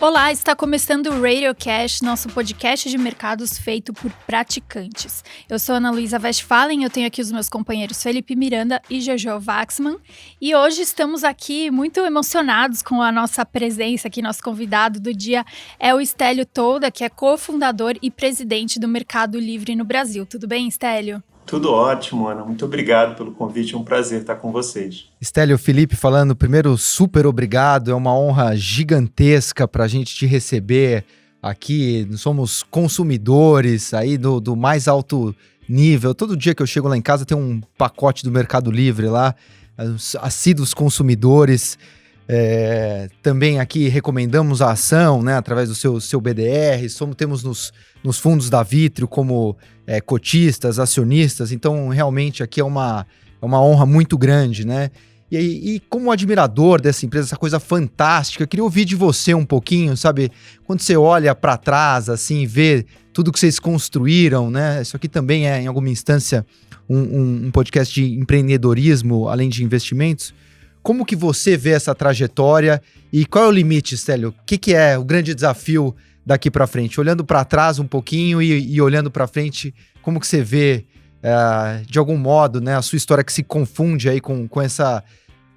Olá, está começando o RadioCast, nosso podcast de mercados feito por praticantes. Eu sou Ana Luísa Westphalen, eu tenho aqui os meus companheiros Felipe Miranda e Jojo Waxman. E hoje estamos aqui muito emocionados com a nossa presença aqui. Nosso convidado do dia é o Stélio Tolda, que é cofundador e presidente do Mercado Livre no Brasil. Tudo bem, Stélio? Tudo ótimo, Ana. Muito obrigado pelo convite. É um prazer estar com vocês. Stélio, Felipe falando, primeiro, super obrigado. É uma honra gigantesca para a gente te receber aqui. Somos consumidores aí do mais alto nível. Todo dia que eu chego lá em casa tem um pacote do Mercado Livre lá, assíduos consumidores. Também aqui recomendamos a ação, né, através do seu BDR. Temos nos fundos da Vitrio como cotistas, acionistas. Então, realmente, aqui é uma honra muito grande, né? E como admirador dessa empresa, essa coisa fantástica, queria ouvir de você um pouquinho, sabe? Quando você olha para trás, assim, vê tudo que vocês construíram, né? Isso aqui também é, em alguma instância, um podcast de empreendedorismo, além de investimentos. Como que você vê essa trajetória e qual é o limite, Stélio? O que é o grande desafio daqui para frente? Olhando para trás um pouquinho e olhando para frente, como que você vê, de algum modo, né, a sua história que se confunde aí com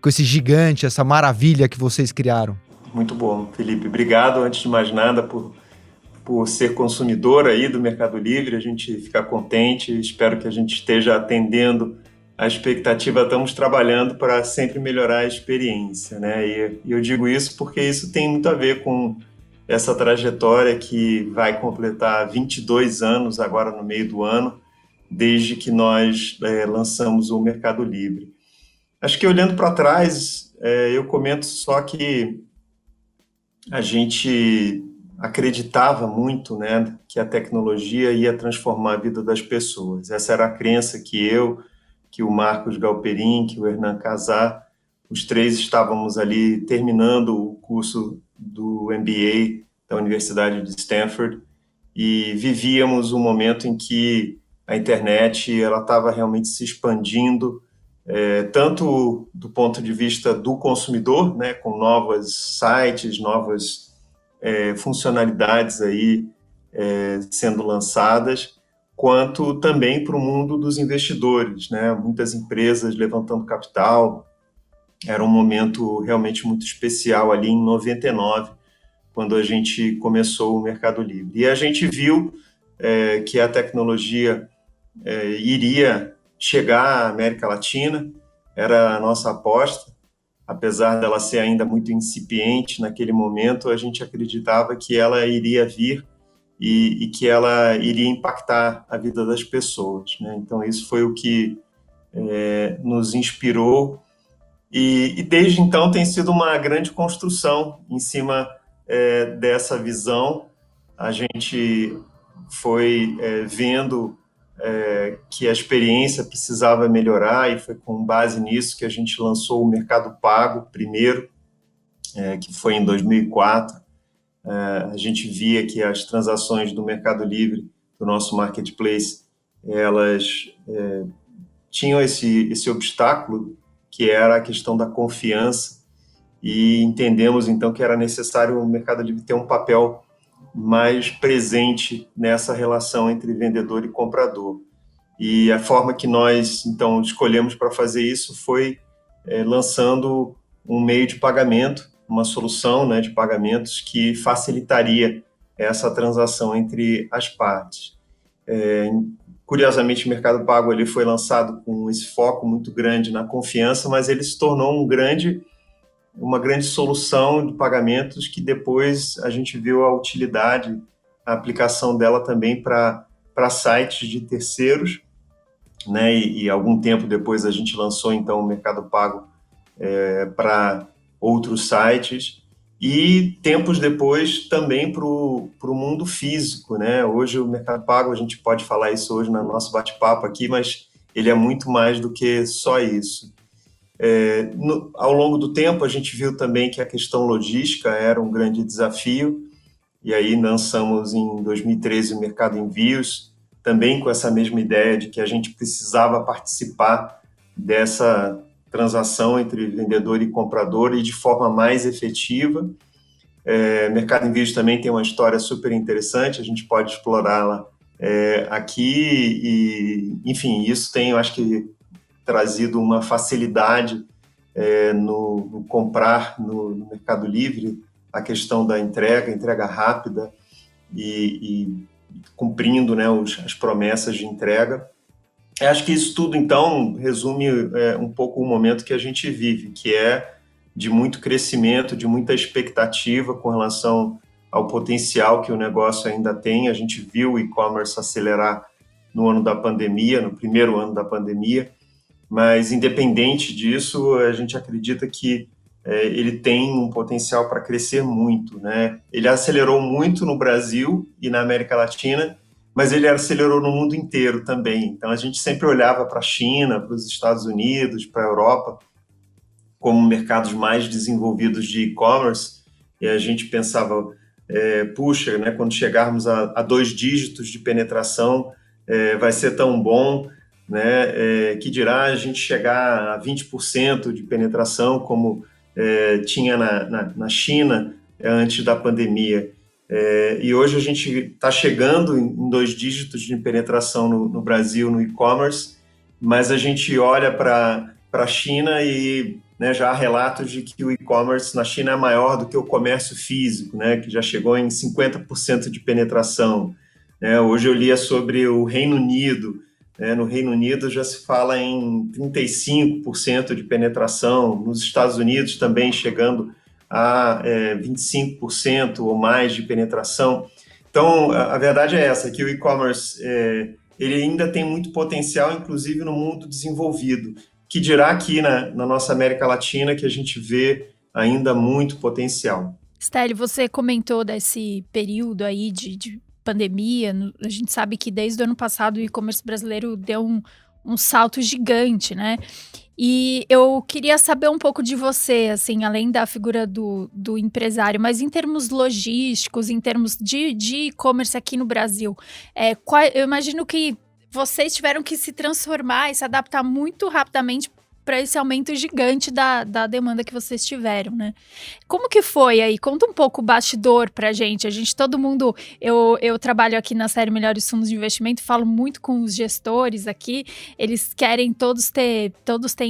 esse gigante, essa maravilha que vocês criaram? Muito bom, Felipe. Obrigado, antes de mais nada, por ser consumidor aí do Mercado Livre. A gente fica contente, espero que a gente esteja atendendo a expectativa. Estamos trabalhando para sempre melhorar a experiência, né? E eu digo isso porque isso tem muito a ver com essa trajetória que vai completar 22 anos agora no meio do ano, desde que nós lançamos o Mercado Livre. Acho que olhando para trás, eu comento só que a gente acreditava muito, né, que a tecnologia ia transformar a vida das pessoas. Essa era a crença que o Marcos Galperin, que o Hernan Casar, os três estávamos ali terminando o curso do MBA da Universidade de Stanford e vivíamos um momento em que a internet ela estava realmente se expandindo, tanto do ponto de vista do consumidor, né, com novos sites, novas funcionalidades aí sendo lançadas, quanto também para o mundo dos investidores, né? Muitas empresas levantando capital. Era um momento realmente muito especial ali em 99, quando a gente começou o Mercado Livre. E a gente viu que a tecnologia iria chegar à América Latina, era a nossa aposta. Apesar dela ser ainda muito incipiente naquele momento, a gente acreditava que ela iria vir e que ela iria impactar a vida das pessoas, né? Então, isso foi o que nos inspirou e desde então tem sido uma grande construção em cima dessa visão. A gente foi vendo que a experiência precisava melhorar e foi com base nisso que a gente lançou o Mercado Pago primeiro, que foi em 2004. A gente via que as transações do Mercado Livre, do nosso marketplace, elas tinham esse obstáculo, que era a questão da confiança, e entendemos, então, que era necessário o Mercado Livre ter um papel mais presente nessa relação entre vendedor e comprador. E a forma que nós, então, escolhemos para fazer isso foi lançando um meio de pagamento, uma solução, né, de pagamentos que facilitaria essa transação entre as partes. Curiosamente, o Mercado Pago ele foi lançado com esse foco muito grande na confiança, mas ele se tornou uma grande solução de pagamentos que depois a gente viu a utilidade, a aplicação dela também para sites de terceiros, né? E algum tempo depois a gente lançou então o Mercado Pago para outros sites e tempos depois também para o mundo físico, né? Hoje o Mercado Pago, a gente pode falar isso hoje no nosso bate-papo aqui, mas ele é muito mais do que só isso. Ao longo do tempo a gente viu também que a questão logística era um grande desafio e aí lançamos em 2013 o Mercado Envios, também com essa mesma ideia de que a gente precisava participar dessa transação entre vendedor e comprador e de forma mais efetiva. Mercado Envios também tem uma história super interessante, a gente pode explorá-la aqui e, enfim, isso tem, eu acho que, trazido uma facilidade no comprar no Mercado Livre, a questão da entrega rápida e cumprindo, né, as promessas de entrega. Eu acho que isso tudo, então, resume um pouco o momento que a gente vive, que é de muito crescimento, de muita expectativa com relação ao potencial que o negócio ainda tem. A gente viu o e-commerce acelerar no ano da pandemia, no primeiro ano da pandemia, mas independente disso, a gente acredita que ele tem um potencial para crescer muito, né? Ele acelerou muito no Brasil e na América Latina, mas ele acelerou no mundo inteiro também. Então, a gente sempre olhava para a China, para os Estados Unidos, para a Europa, como mercados mais desenvolvidos de e-commerce, e a gente pensava, puxa, né, quando chegarmos a 2 dígitos de penetração, vai ser tão bom, né, que dirá a gente chegar a 20% de penetração, como tinha na China antes da pandemia. E hoje a gente está chegando em 2 dígitos de penetração no Brasil, no e-commerce, mas a gente olha para a China e, né, já há relatos de que o e-commerce na China é maior do que o comércio físico, né, que já chegou em 50% de penetração. Hoje eu lia sobre o Reino Unido. No Reino Unido já se fala em 35% de penetração, nos Estados Unidos também chegando a 25% ou mais de penetração. Então, a verdade é essa, que o e-commerce ele ainda tem muito potencial, inclusive no mundo desenvolvido, que dirá aqui na nossa América Latina, que a gente vê ainda muito potencial. Stélio, você comentou desse período aí de pandemia. A gente sabe que desde o ano passado o e-commerce brasileiro deu um salto gigante, né? E eu queria saber um pouco de você, assim, além da figura do empresário, mas em termos logísticos, em termos de e-commerce aqui no Brasil, eu imagino que vocês tiveram que se transformar e se adaptar muito rapidamente para esse aumento gigante da demanda que vocês tiveram, né? Como que foi aí? Conta um pouco o bastidor pra gente. Todo mundo, eu trabalho aqui na série Melhores Fundos de Investimento, falo muito com os gestores aqui, eles querem todos ter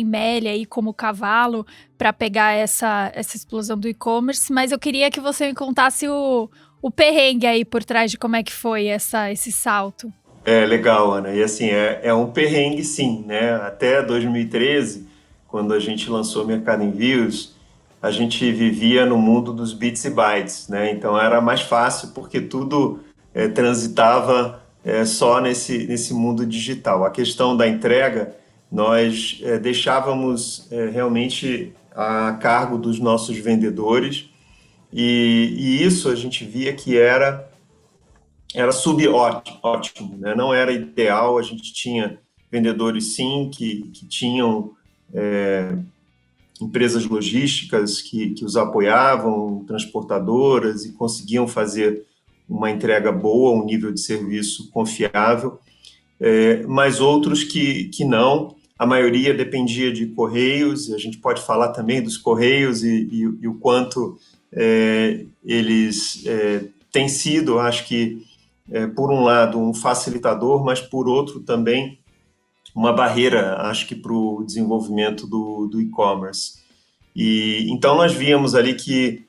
Meli aí como cavalo para pegar essa explosão do e-commerce, mas eu queria que você me contasse o perrengue aí por trás de como é que foi esse salto. Legal, Ana. E assim, é um perrengue sim, né? Até 2013, quando a gente lançou o Mercado Envios, a gente vivia no mundo dos bits e bytes, né? Então era mais fácil porque tudo transitava só nesse mundo digital. A questão da entrega, nós deixávamos realmente a cargo dos nossos vendedores e isso a gente via que era subótimo, né? Não era ideal, a gente tinha vendedores sim que tinham empresas logísticas que os apoiavam, transportadoras, e conseguiam fazer uma entrega boa, um nível de serviço confiável, mas outros que não. A maioria dependia de correios, e a gente pode falar também dos correios e o quanto eles têm sido, acho que, por um lado, um facilitador, mas por outro também uma barreira, acho que, para o desenvolvimento do e-commerce. E então nós víamos ali que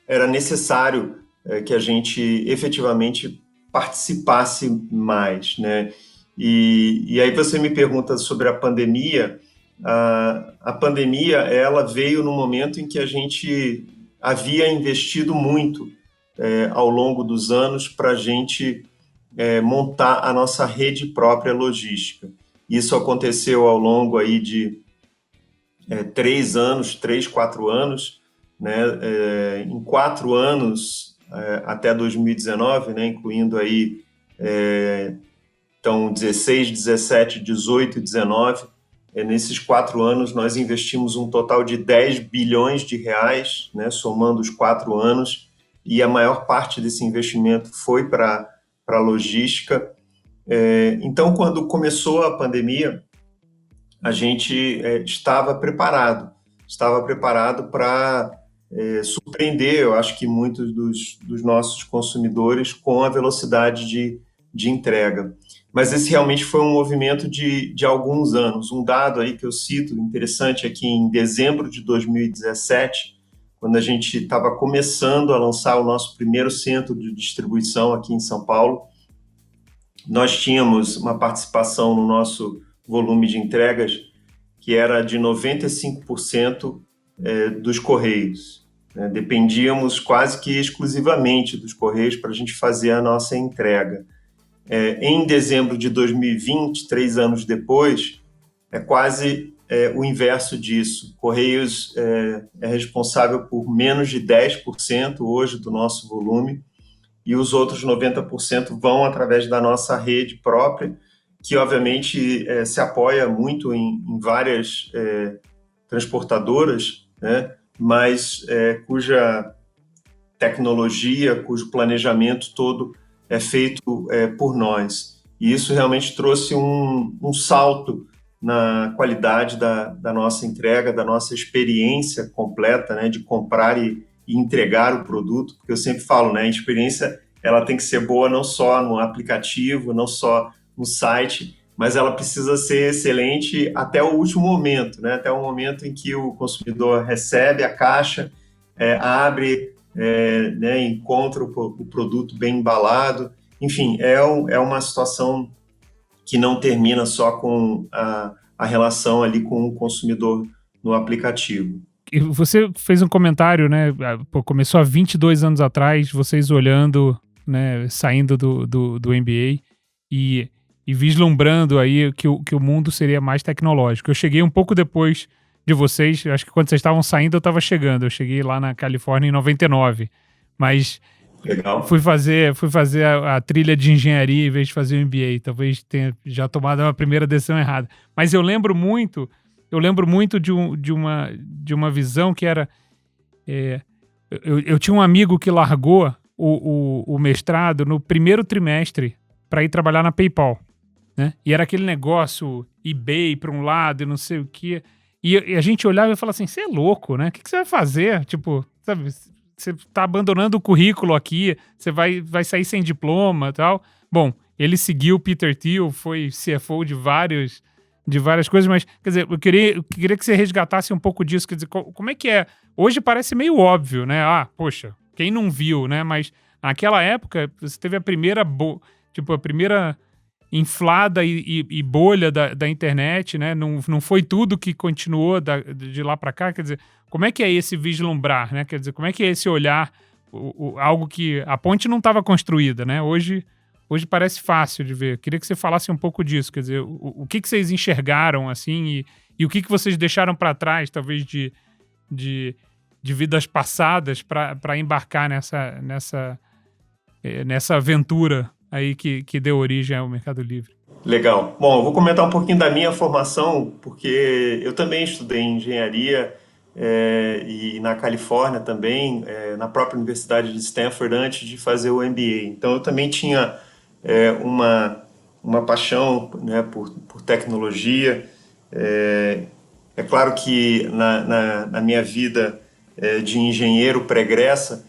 era necessário que a gente efetivamente participasse mais, né? E aí você me pergunta sobre a pandemia. A pandemia, ela veio no momento em que a gente havia investido muito ao longo dos anos para a gente montar a nossa rede própria logística. Isso aconteceu ao longo aí de 3 anos, 4 anos, né? Em 4 anos, até 2019, né? Incluindo aí, então, 16, 17, 18 e 19, nesses 4 anos nós investimos um total de 10 bilhões de reais, né? Somando os 4 anos, e a maior parte desse investimento foi para a logística. Então, quando começou a pandemia, a gente estava preparado para surpreender, eu acho que muitos dos nossos consumidores com a velocidade de entrega. Mas esse realmente foi um movimento de alguns anos. Um dado aí que eu cito, interessante, é que em dezembro de 2017, quando a gente estava começando a lançar o nosso primeiro centro de distribuição aqui em São Paulo, nós tínhamos uma participação no nosso volume de entregas que era de 95% dos Correios. Dependíamos quase que exclusivamente dos Correios para a gente fazer a nossa entrega. Em dezembro de 2020, 3 anos depois, é quase o inverso disso. Correios é responsável por menos de 10% hoje do nosso volume, e os outros 90% vão através da nossa rede própria, que obviamente se apoia muito em várias transportadoras, né, mas cuja tecnologia, cujo planejamento todo é feito por nós. E isso realmente trouxe um salto na qualidade da nossa entrega, da nossa experiência completa, né, de comprar e entregar o produto, porque eu sempre falo, né, a experiência ela tem que ser boa não só no aplicativo, não só no site, mas ela precisa ser excelente até o último momento, né, até o momento em que o consumidor recebe a caixa, abre, né, encontra o produto bem embalado. Enfim, é uma situação que não termina só com a relação ali com o consumidor no aplicativo. E você fez um comentário, né? Começou há 22 anos atrás, vocês olhando, né, saindo do MBA e vislumbrando aí que o mundo seria mais tecnológico. Eu cheguei um pouco depois de vocês, acho que quando vocês estavam saindo eu estava chegando. Eu cheguei lá na Califórnia em 99, mas Legal. fui fazer a trilha de engenharia em vez de fazer o MBA. Talvez tenha já tomado uma primeira decisão errada. Mas eu lembro muito de uma visão que era... Eu tinha um amigo que largou o mestrado no primeiro trimestre para ir trabalhar na PayPal, né? E era aquele negócio eBay para um lado e não sei o quê. E a gente olhava e falava assim, você é louco, né? O que você vai fazer? Tipo, sabe, você tá abandonando o currículo aqui, você vai sair sem diploma e tal. Bom, ele seguiu o Peter Thiel, foi CFO de várias coisas, mas, quer dizer, eu queria que você resgatasse um pouco disso, quer dizer, como é que é? Hoje parece meio óbvio, né? Ah, poxa, quem não viu, né? Mas naquela época, você teve a primeira inflada e bolha da internet, né? Não foi tudo que continuou de lá para cá, quer dizer, como é que é esse vislumbrar, né? Quer dizer, como é que é esse olhar, algo que a ponte não estava construída, né? Hoje parece fácil de ver. Queria que você falasse um pouco disso, quer dizer, o que vocês enxergaram, assim, e o que vocês deixaram para trás, talvez, de vidas passadas para embarcar nessa aventura aí que deu origem ao Mercado Livre. Legal. Bom, eu vou comentar um pouquinho da minha formação, porque eu também estudei engenharia e na Califórnia também, na própria Universidade de Stanford, antes de fazer o MBA. Então, eu também tinha uma paixão, né, por tecnologia. É claro que na minha vida de engenheiro pregressa,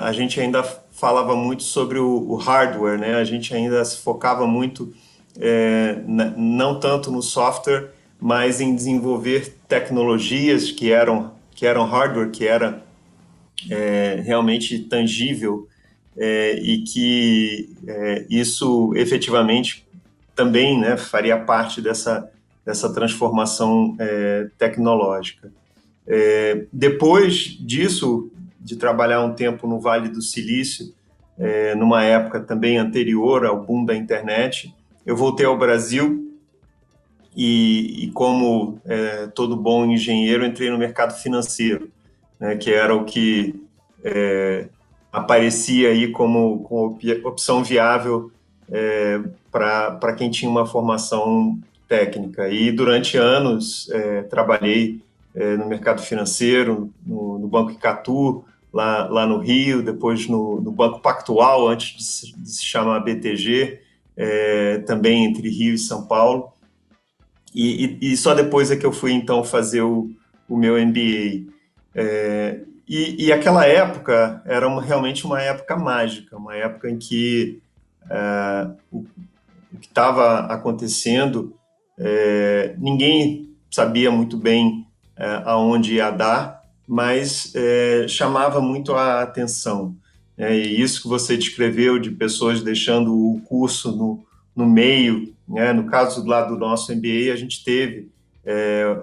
a gente ainda falava muito sobre o hardware, né? A gente ainda se focava muito, não tanto no software, mas em desenvolver tecnologias que eram hardware, que era realmente tangível, e que isso efetivamente também, né, faria parte dessa transformação tecnológica. Depois disso, de trabalhar um tempo no Vale do Silício, numa época também anterior ao boom da internet, eu voltei ao Brasil e como todo bom engenheiro, entrei no mercado financeiro, né, que era o que aparecia aí como opção viável para quem tinha uma formação técnica. E durante anos trabalhei no mercado financeiro, no Banco Icatu, lá no Rio, depois no Banco Pactual, antes de se chamar BTG, também entre Rio e São Paulo. E só depois é que eu fui, então, fazer o meu MBA. E aquela época era realmente uma época mágica, uma época em que o que estava acontecendo, ninguém sabia muito bem aonde ia dar, mas chamava muito a atenção. E isso que você descreveu de pessoas deixando o curso no meio, né? No caso lá do nosso MBA, a gente teve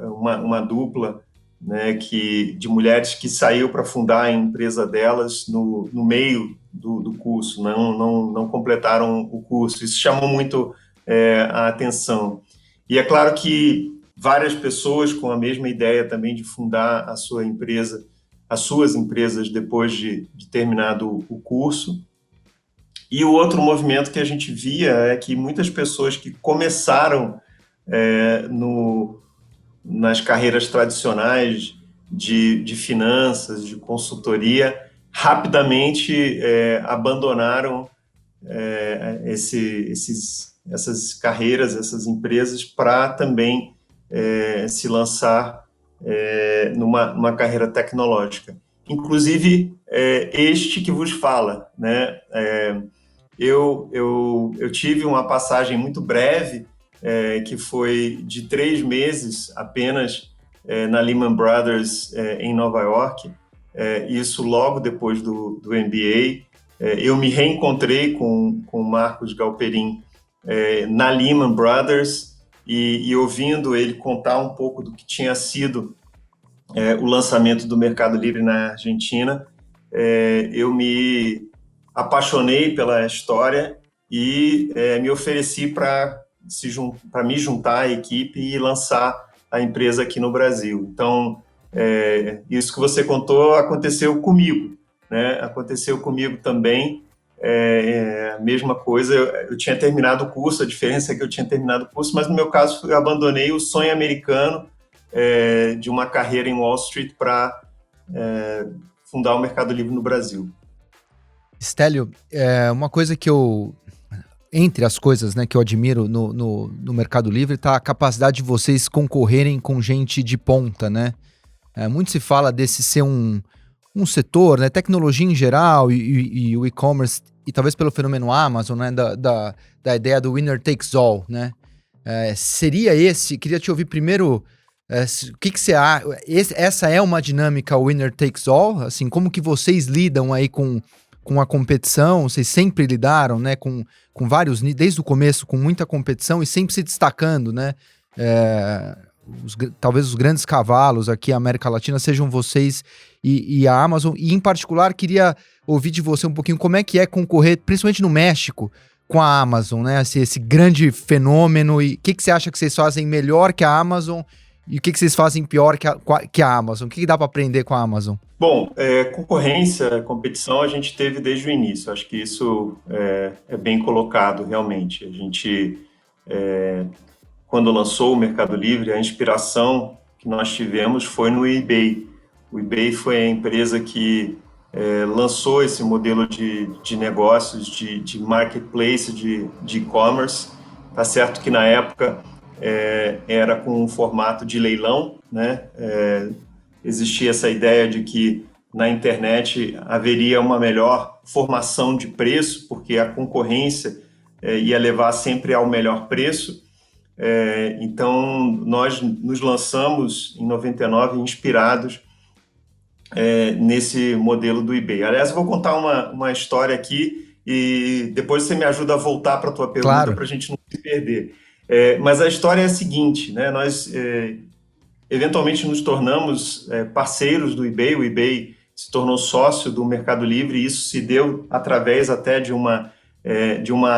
uma dupla, né, de mulheres que saiu para fundar a empresa delas no meio do curso, não completaram o curso. Isso chamou muito a atenção. E é claro que várias pessoas com a mesma ideia também de fundar a sua empresa, as suas empresas depois de terminado o curso. E o outro movimento que a gente via é que muitas pessoas que começaram nas carreiras tradicionais de finanças, de consultoria, rapidamente abandonaram essas carreiras, essas empresas, para também se lançar numa carreira tecnológica. Inclusive, este que vos fala, né? Eu tive uma passagem muito breve, que foi de 3 meses apenas na Lehman Brothers em Nova York, isso logo depois do MBA. Eu me reencontrei com o Marcos Galperin na Lehman Brothers e ouvindo ele contar um pouco do que tinha sido o lançamento do Mercado Livre na Argentina, eu me apaixonei pela história e me ofereci para me juntar à equipe e lançar a empresa aqui no Brasil. Então, isso que você contou aconteceu comigo, né? Aconteceu comigo também, a mesma coisa. Eu tinha terminado o curso, a diferença é que eu tinha terminado o curso, mas no meu caso eu abandonei o sonho americano de uma carreira em Wall Street para fundar o Mercado Livre no Brasil. Stélio, uma coisa que entre as coisas, né, que eu admiro no Mercado Livre, está a capacidade de vocês concorrerem com gente de ponta, né? Muito se fala desse ser um setor, né, tecnologia em geral e o e-commerce, e talvez pelo fenômeno Amazon, né, da ideia do winner takes all, né? Seria queria te ouvir primeiro, o que você acha? Essa é uma dinâmica winner takes all? Assim, como que vocês lidam aí com a competição? Vocês sempre lidaram, né, com vários, desde o começo, com muita competição e sempre se destacando, né? Talvez os grandes cavalos aqui na América Latina sejam vocês e a Amazon. E, em particular, queria ouvir de você um pouquinho como é que é concorrer, principalmente no México, com a Amazon, né? Esse grande fenômeno. E o que você acha que vocês fazem melhor que a Amazon? E o que vocês fazem pior que a Amazon? O que dá para aprender com a Amazon? Bom, concorrência, competição a gente teve desde o início. Acho que isso é bem colocado, realmente. A gente, quando lançou o Mercado Livre, a inspiração que nós tivemos foi no eBay. O eBay foi a empresa que lançou esse modelo de negócios, de marketplace, de e-commerce. Tá certo que na época era com um formato de leilão, né? Existia essa ideia de que na internet haveria uma melhor formação de preço, porque a concorrência ia levar sempre ao melhor preço. Então, nós nos lançamos em 99 inspirados nesse modelo do eBay. Aliás, eu vou contar uma história aqui e depois você me ajuda a voltar para a tua pergunta, claro, para a gente não se perder. Mas a história é a seguinte, né? Nós eventualmente nos tornamos parceiros do eBay. O eBay se tornou sócio do Mercado Livre e isso se deu através até de uma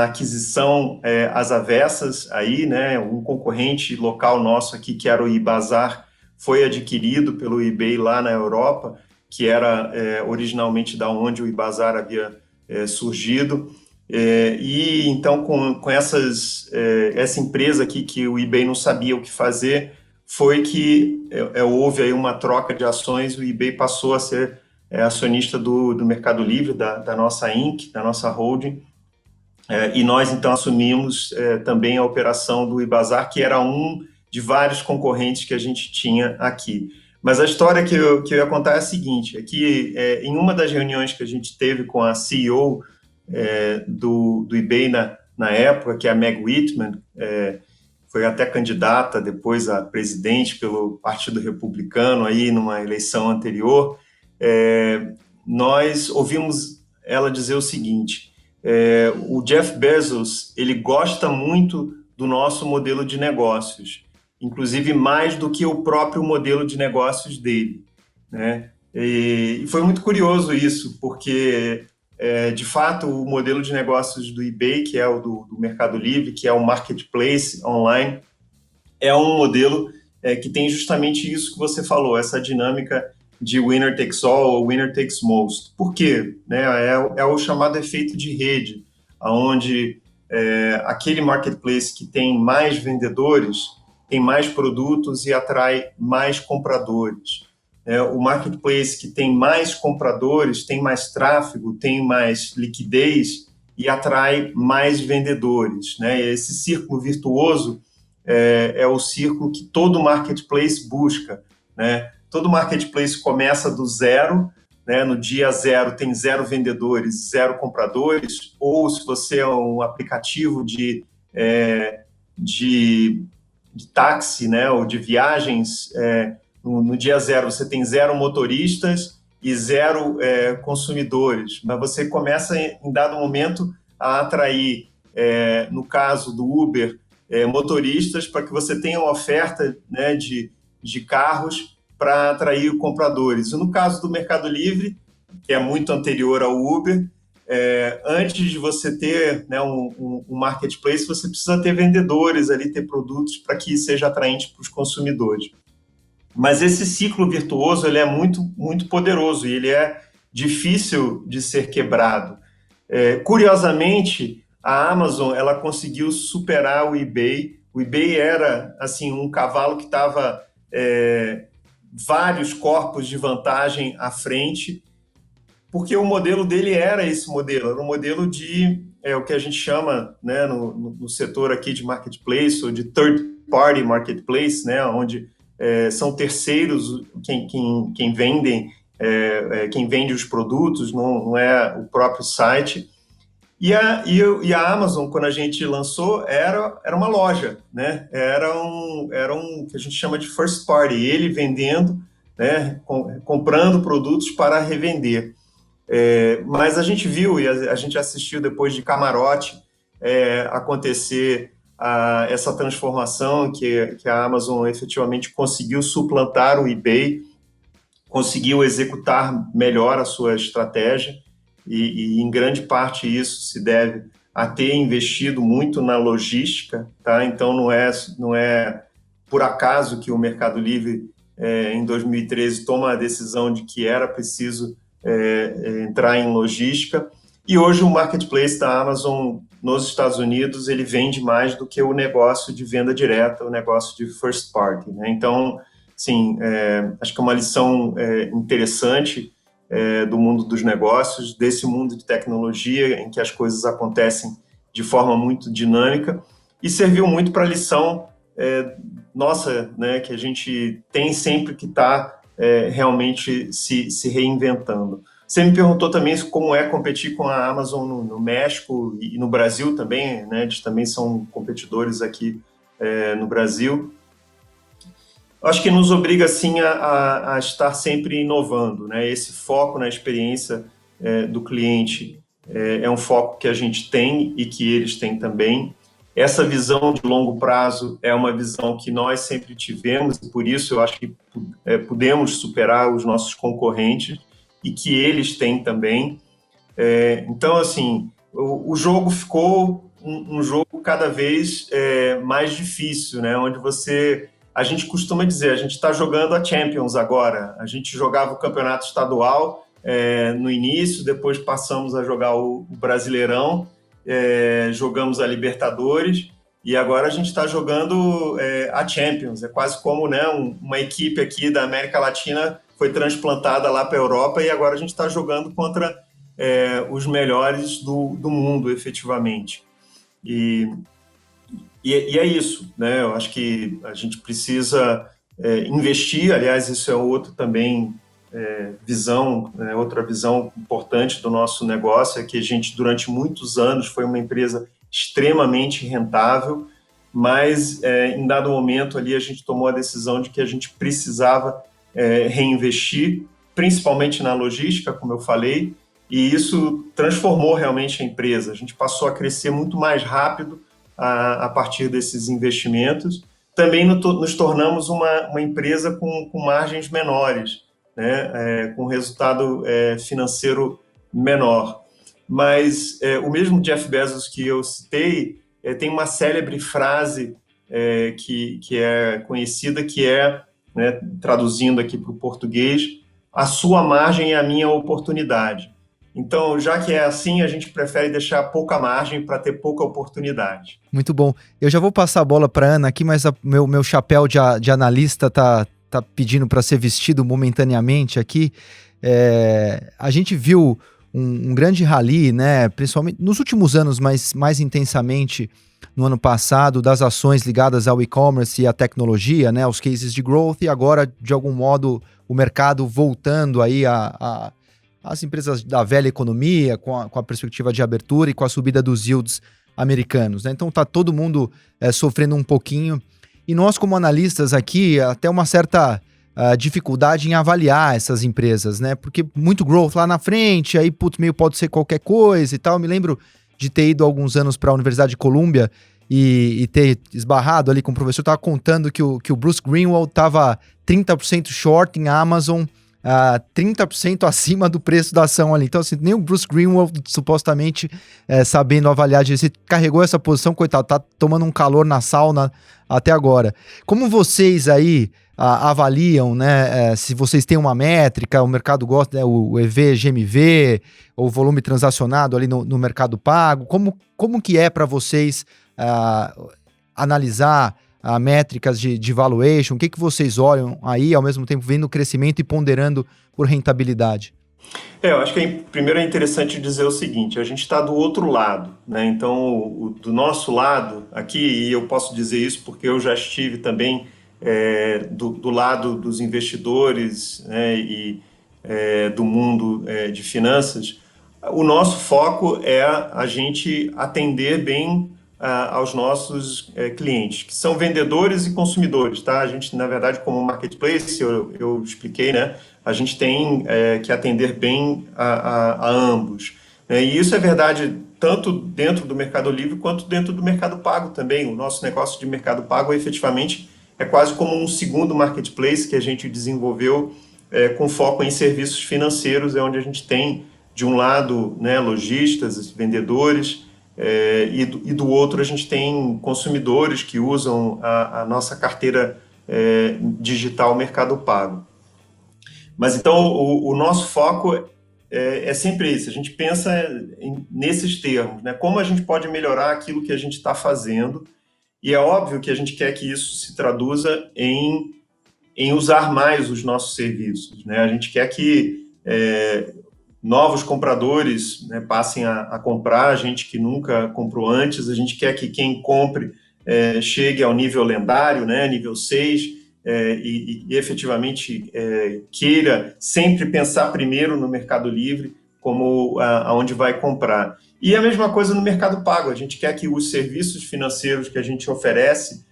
aquisição às avessas aí, né? Um concorrente local nosso aqui, que era o eBazaar, foi adquirido pelo eBay lá na Europa, que era originalmente da onde o eBazaar havia surgido. E então com essa empresa aqui que o eBay não sabia o que fazer, foi que houve aí uma troca de ações. O eBay passou a ser acionista do Mercado Livre, da nossa Inc., da nossa holding, e nós então assumimos também a operação do eBazaar, que era um de vários concorrentes que a gente tinha aqui. Mas a história que eu ia contar é a seguinte, é que em uma das reuniões que a gente teve com a CEO do eBay na época, que é a Meg Whitman, foi até candidata depois a presidente pelo Partido Republicano aí numa eleição anterior, nós ouvimos ela dizer o seguinte, o Jeff Bezos, ele gosta muito do nosso modelo de negócios, inclusive mais do que o próprio modelo de negócios dele, né? E foi muito curioso isso, porque, de fato, o modelo de negócios do eBay, que é o do Mercado Livre, que é o marketplace online, é um modelo que tem justamente isso que você falou, essa dinâmica de winner takes all ou winner takes most. Por quê? Né? É o chamado efeito de rede, onde aquele marketplace que tem mais vendedores tem mais produtos e atrai mais compradores. O marketplace que tem mais compradores, tem mais tráfego, tem mais liquidez e atrai mais vendedores, né? Esse círculo virtuoso é o círculo que todo marketplace busca, né? Todo marketplace começa do zero, né? No dia zero tem 0 vendedores, 0 compradores, ou se você é um aplicativo de táxi, né? Ou de viagens, no dia zero você tem 0 motoristas e 0 consumidores, mas você começa em dado momento a atrair, no caso do Uber, motoristas para que você tenha uma oferta, né, de carros para atrair compradores. E no caso do Mercado Livre, que é muito anterior ao Uber, antes de você ter, né, um marketplace, você precisa ter vendedores ali, ter produtos para que seja atraente para os consumidores. Mas esse ciclo virtuoso ele é muito, muito poderoso e ele é difícil de ser quebrado. Curiosamente, a Amazon ela conseguiu superar o eBay. O eBay era assim um cavalo que estava vários corpos de vantagem à frente, porque o modelo dele era esse modelo, era um modelo de o que a gente chama, né, no setor aqui de marketplace ou de third party marketplace, né, onde são terceiros quem vendem, quem vende os produtos, não é o próprio site. E a Amazon, quando a gente lançou, era uma loja, né? Era um que a gente chama de first party, ele vendendo, né, comprando produtos para revender. Mas a gente viu e a gente assistiu depois de camarote acontecer essa transformação que a Amazon efetivamente conseguiu suplantar o eBay, conseguiu executar melhor a sua estratégia e em grande parte isso se deve a ter investido muito na logística, tá? Então não é por acaso que o Mercado Livre em 2013 toma a decisão de que era preciso entrar em logística, e hoje o marketplace da Amazon nos Estados Unidos ele vende mais do que o negócio de venda direta, o negócio de first party, né? Então, sim, acho que é uma lição interessante do mundo dos negócios, desse mundo de tecnologia em que as coisas acontecem de forma muito dinâmica, e serviu muito para a lição nossa, né, que a gente tem sempre que estar realmente se reinventando. Você me perguntou também como é competir com a Amazon no México e no Brasil também, né? Eles também são competidores aqui no Brasil. Acho que nos obriga, sim, a estar sempre inovando, né? Esse foco na experiência do cliente é um foco que a gente tem e que eles têm também. Essa visão de longo prazo é uma visão que nós sempre tivemos e, por isso, eu acho que podemos superar os nossos concorrentes e que eles têm também. Então, assim, o jogo ficou um jogo cada vez mais difícil, né? Onde a gente costuma dizer, a gente está jogando a Champions agora. A gente jogava o campeonato estadual no início, depois passamos a jogar o Brasileirão, jogamos a Libertadores e agora a gente está jogando a Champions. É quase como, né, uma equipe aqui da América Latina foi transplantada lá para a Europa e agora a gente está jogando contra os melhores do mundo, efetivamente. E é isso, né? Eu acho que a gente precisa investir. Aliás, isso é outro também visão, outra visão importante do nosso negócio, é que a gente, durante muitos anos, foi uma empresa extremamente rentável, mas em dado momento ali a gente tomou a decisão de que a gente precisava reinvestir, principalmente na logística, como eu falei, e isso transformou realmente a empresa. A gente passou a crescer muito mais rápido a partir desses investimentos. Também nos tornamos uma empresa com margens menores, né? Com resultado financeiro menor. Mas o mesmo Jeff Bezos que eu citei tem uma célebre frase que é conhecida, que é, né, traduzindo aqui para o português, a sua margem é a minha oportunidade. Então, já que é assim, a gente prefere deixar pouca margem para ter pouca oportunidade. Muito bom. Eu já vou passar a bola para Ana aqui, mas meu chapéu de analista tá pedindo para ser vestido momentaneamente aqui. A gente viu um grande rally, né, principalmente nos últimos anos, mas mais intensamente no ano passado, das ações ligadas ao e-commerce e à tecnologia, né, os cases de growth, e agora, de algum modo, o mercado voltando aí as empresas da velha economia, com a perspectiva de abertura e com a subida dos yields americanos, né? Então tá todo mundo sofrendo um pouquinho, e nós como analistas aqui, até uma certa dificuldade em avaliar essas empresas, né? Porque muito growth lá na frente, aí meio pode ser qualquer coisa e tal. Eu me lembro de ter ido há alguns anos para a Universidade de Colômbia e ter esbarrado ali com o professor, estava contando que o Bruce Greenwald estava 30% short em Amazon, 30% acima do preço da ação ali. Então, assim, nem o Bruce Greenwald, supostamente, sabendo avaliar, você carregou essa posição, coitado, tá tomando um calor na sauna até agora. Como vocês aí avaliam, né, se vocês têm uma métrica, o mercado gosta, né, o EV, GMV, ou volume transacionado ali no mercado pago, como que é para vocês analisar métricas de valuation? O que vocês olham aí, ao mesmo tempo vendo o crescimento e ponderando por rentabilidade? Eu acho que primeiro é interessante dizer o seguinte, a gente está do outro lado, né? Então, do nosso lado aqui, e eu posso dizer isso porque eu já estive também do lado dos investidores, né, e do mundo de finanças, o nosso foco é a gente atender bem aos nossos clientes, que são vendedores e consumidores, tá? A gente, na verdade, como marketplace, eu expliquei, né? A gente tem que atender bem a ambos. E isso é verdade tanto dentro do Mercado Livre quanto dentro do Mercado Pago também. O nosso negócio de Mercado Pago, efetivamente, é quase como um segundo marketplace que a gente desenvolveu com foco em serviços financeiros, onde a gente tem, de um lado, né, lojistas, vendedores, e do outro a gente tem consumidores que usam a nossa carteira digital Mercado Pago. Mas então o nosso foco é sempre esse, a gente pensa nesses termos, né? Como a gente pode melhorar aquilo que a gente está fazendo, e é óbvio que a gente quer que isso se traduza em usar mais os nossos serviços, né? A gente quer que novos compradores, né, passem a comprar, gente que nunca comprou antes. A gente quer que quem compre chegue ao nível lendário, né, nível 6, e efetivamente queira sempre pensar primeiro no Mercado Livre como aonde vai comprar. E a mesma coisa no Mercado Pago, a gente quer que os serviços financeiros que a gente oferece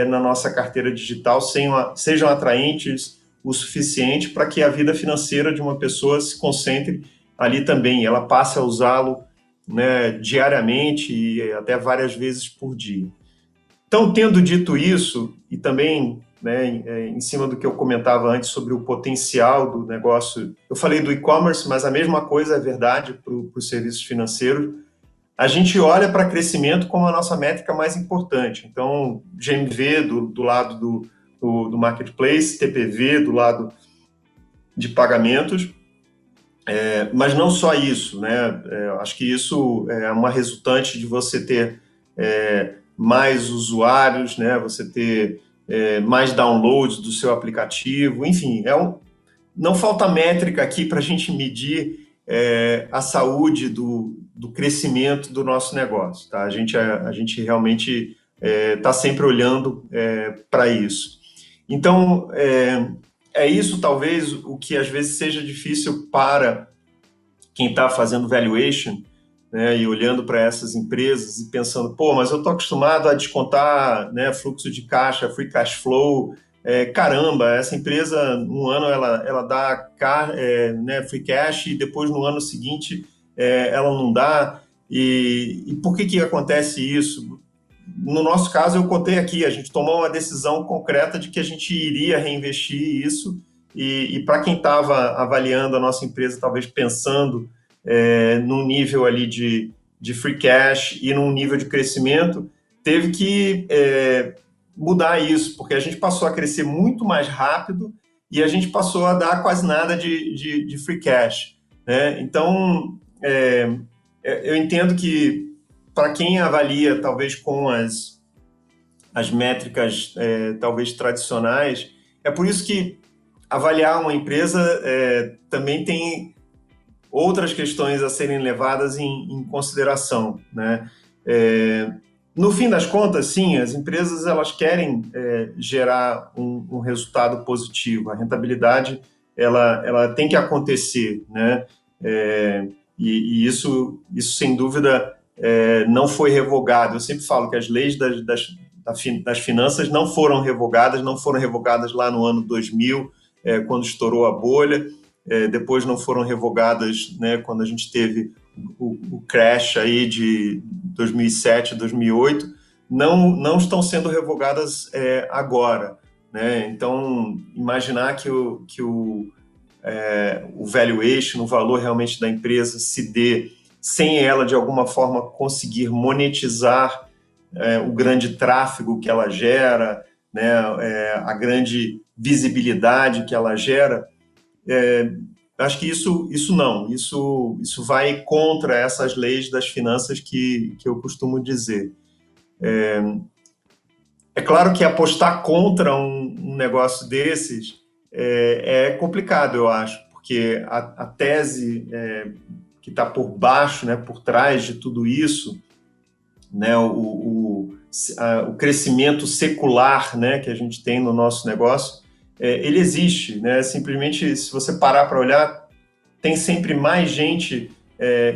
na nossa carteira digital sejam atraentes o suficiente para que a vida financeira de uma pessoa se concentre ali também, ela passe a usá-lo, né, diariamente e até várias vezes por dia. Então, tendo dito isso, e também, né, em cima do que eu comentava antes sobre o potencial do negócio, eu falei do e-commerce, mas a mesma coisa é verdade para os serviços financeiros, a gente olha para crescimento como a nossa métrica mais importante. Então, GMV do lado do marketplace, TPV do lado de pagamentos, mas não só isso, né? Acho que isso é uma resultante de você ter mais usuários, né? Você ter mais downloads do seu aplicativo, enfim, não falta métrica aqui para a gente medir a saúde do crescimento do nosso negócio, tá? A gente realmente está sempre olhando para isso. Então, é isso talvez o que às vezes seja difícil para quem está fazendo valuation, né, e olhando para essas empresas e pensando, pô, mas eu estou acostumado a descontar, né, fluxo de caixa, free cash flow, caramba, essa empresa, um ano ela dá né, free cash e depois no ano seguinte ela não dá. E por que acontece isso? No nosso caso, eu contei aqui, a gente tomou uma decisão concreta de que a gente iria reinvestir isso e para quem estava avaliando a nossa empresa, talvez pensando num nível ali de free cash e num nível de crescimento, teve que mudar isso, porque a gente passou a crescer muito mais rápido e a gente passou a dar quase nada de free cash, né? Então, eu entendo que para quem avalia, talvez com as métricas talvez tradicionais, é por isso que avaliar uma empresa também tem outras questões a serem levadas em consideração, né? No fim das contas, sim, as empresas elas querem gerar um resultado positivo. A rentabilidade ela tem que acontecer, né? E isso sem dúvida não foi revogado. Eu sempre falo que as leis das finanças não foram revogadas lá no ano 2000, quando estourou a bolha. Depois não foram revogadas, né, quando a gente teve o crash aí de 2007, 2008, não estão sendo revogadas agora, né? Então, imaginar que o valuation, o valor realmente da empresa se dê sem ela, de alguma forma, conseguir monetizar o grande tráfego que ela gera, né, a grande visibilidade que ela gera, acho que isso vai contra essas leis das finanças que eu costumo dizer. É claro que apostar contra um negócio desses é complicado, eu acho, porque a tese que está por baixo, né, por trás de tudo isso, né, o crescimento secular, né, que a gente tem no nosso negócio, ele existe, né? Simplesmente, se você parar para olhar, tem sempre mais gente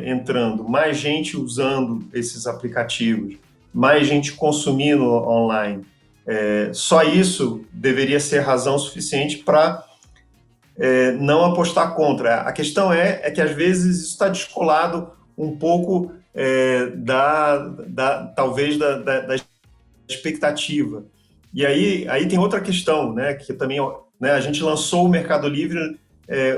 entrando, mais gente usando esses aplicativos, mais gente consumindo online. Só isso deveria ser razão suficiente para não apostar contra. A questão é que, às vezes, isso está descolado um pouco talvez da expectativa. E aí tem outra questão, né, que também, né, a gente lançou o Mercado Livre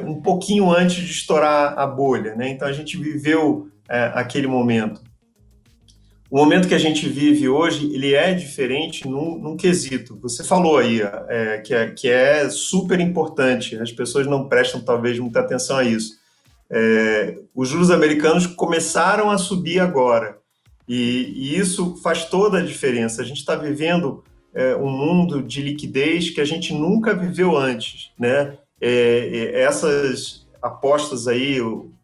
um pouquinho antes de estourar a bolha, né? Então a gente viveu aquele momento. O momento que a gente vive hoje, ele é diferente num quesito. Você falou aí que é super importante, as pessoas não prestam talvez muita atenção a isso. Os juros americanos começaram a subir agora, e isso faz toda a diferença. A gente está vivendo um mundo de liquidez que a gente nunca viveu antes, né? Essas apostas aí,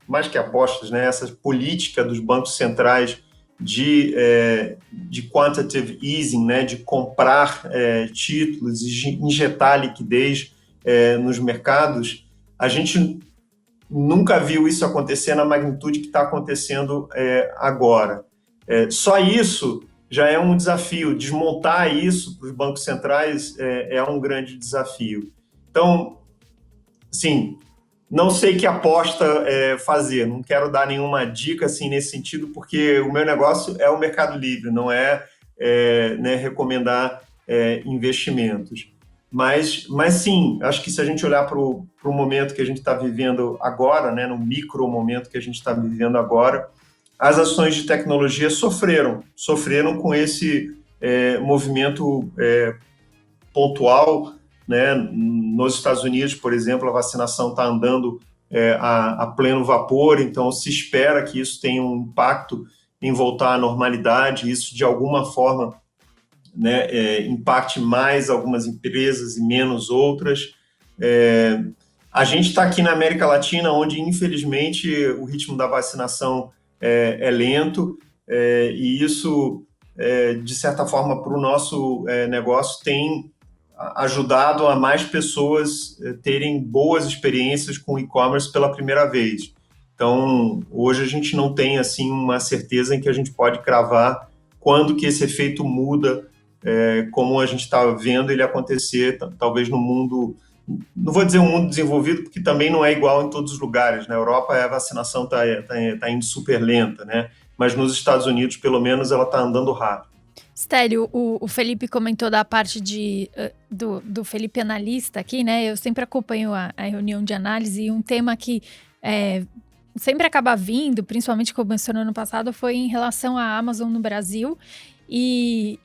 mais que apostas, né? Essa política dos bancos centrais de quantitative easing, né? De comprar títulos e injetar liquidez nos mercados, a gente nunca viu isso acontecer na magnitude que está acontecendo agora. Só isso já é um desafio. Desmontar isso para os bancos centrais é um grande desafio. Então, sim, não sei que aposta fazer. Não quero dar nenhuma dica assim, nesse sentido, porque o meu negócio é o Mercado Livre, não né, recomendar investimentos. Mas sim, acho que se a gente olhar para o momento que a gente está vivendo agora, né, no micro momento que a gente está vivendo agora, as ações de tecnologia sofreram com esse movimento pontual, né? Nos Estados Unidos, por exemplo, a vacinação está andando a pleno vapor, então se espera que isso tenha um impacto em voltar à normalidade, isso de alguma forma, né, impacte mais algumas empresas e menos outras. A gente está aqui na América Latina, onde infelizmente o ritmo da vacinação é lento, e isso, de certa forma, para o nosso negócio tem ajudado a mais pessoas terem boas experiências com e-commerce pela primeira vez. Então, hoje a gente não tem assim uma certeza em que a gente pode cravar quando que esse efeito muda, como a gente está vendo ele acontecer, talvez no mundo, não vou dizer um mundo desenvolvido, porque também não é igual em todos os lugares. Na Europa a vacinação tá indo super lenta, né? Mas nos Estados Unidos, pelo menos, ela está andando rápido. Stélio, o Felipe comentou da parte do Felipe analista aqui, né? Eu sempre acompanho a reunião de análise, e um tema que sempre acaba vindo, principalmente como mencionou no ano passado, foi em relação à Amazon no Brasil, e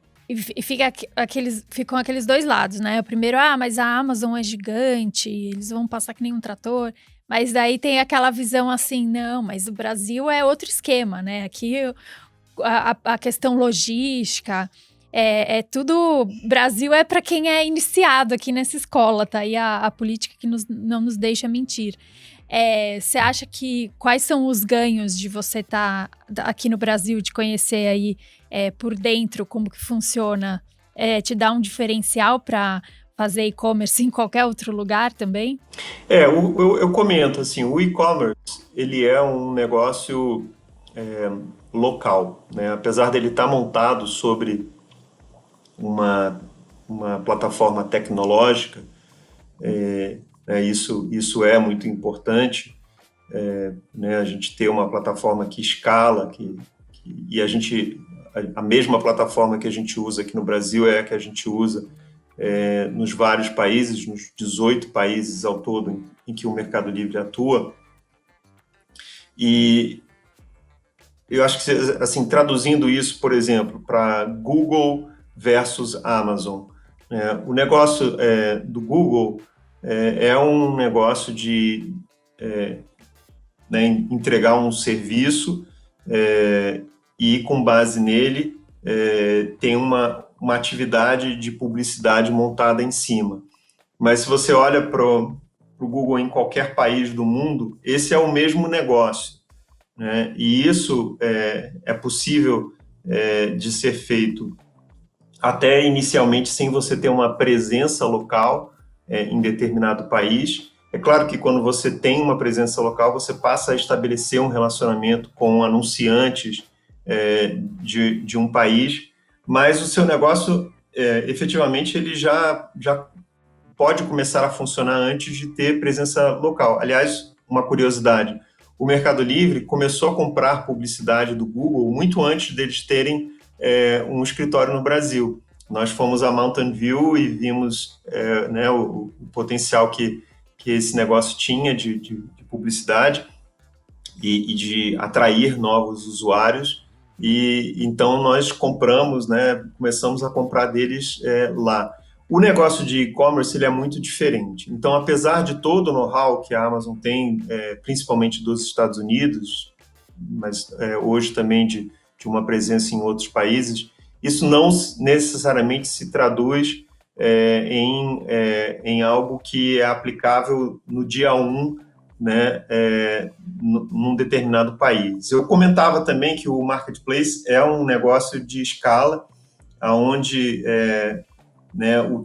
ficam aqueles dois lados, né? O primeiro, mas a Amazon é gigante, eles vão passar que nem um trator. Mas daí tem aquela visão assim, não, mas o Brasil é outro esquema, né? Aqui a questão logística, tudo... Brasil é para quem é iniciado aqui nessa escola, tá? E a política que não nos deixa mentir. Você acha que... Quais são os ganhos de você estar aqui no Brasil, de conhecer aí por dentro como que funciona? Te dá um diferencial para fazer e-commerce em qualquer outro lugar também? Eu comento, assim, o e-commerce, ele é um negócio local, né? Apesar dele estar montado sobre uma plataforma tecnológica, isso é muito importante, né? A gente ter uma plataforma que escala, e a mesma plataforma que a gente usa aqui no Brasil é a que a gente usa nos vários países, nos 18 países ao todo em que o Mercado Livre atua. E eu acho que, assim, traduzindo isso, por exemplo, para Google versus Amazon, o negócio do Google é um negócio de entregar um serviço e, com base nele, tem uma atividade de publicidade montada em cima. Mas se você olha para o Google em qualquer país do mundo, esse é o mesmo negócio, né? E isso é possível de ser feito até inicialmente sem você ter uma presença local em determinado país. É claro que quando você tem uma presença local, você passa a estabelecer um relacionamento com anunciantes de um país, mas o seu negócio, efetivamente, ele já pode começar a funcionar antes de ter presença local. Aliás, uma curiosidade, o Mercado Livre começou a comprar publicidade do Google muito antes deles terem um escritório no Brasil. Nós fomos a Mountain View e vimos o potencial que esse negócio tinha de publicidade e de atrair novos usuários. E então nós compramos, começamos a comprar deles lá. O negócio de e-commerce ele é muito diferente. Então, apesar de todo o know-how que a Amazon tem, principalmente dos Estados Unidos, mas hoje também de uma presença em outros países, isso não necessariamente se traduz em algo que é aplicável no dia 1, num determinado país. Eu comentava também que o marketplace é um negócio de escala, onde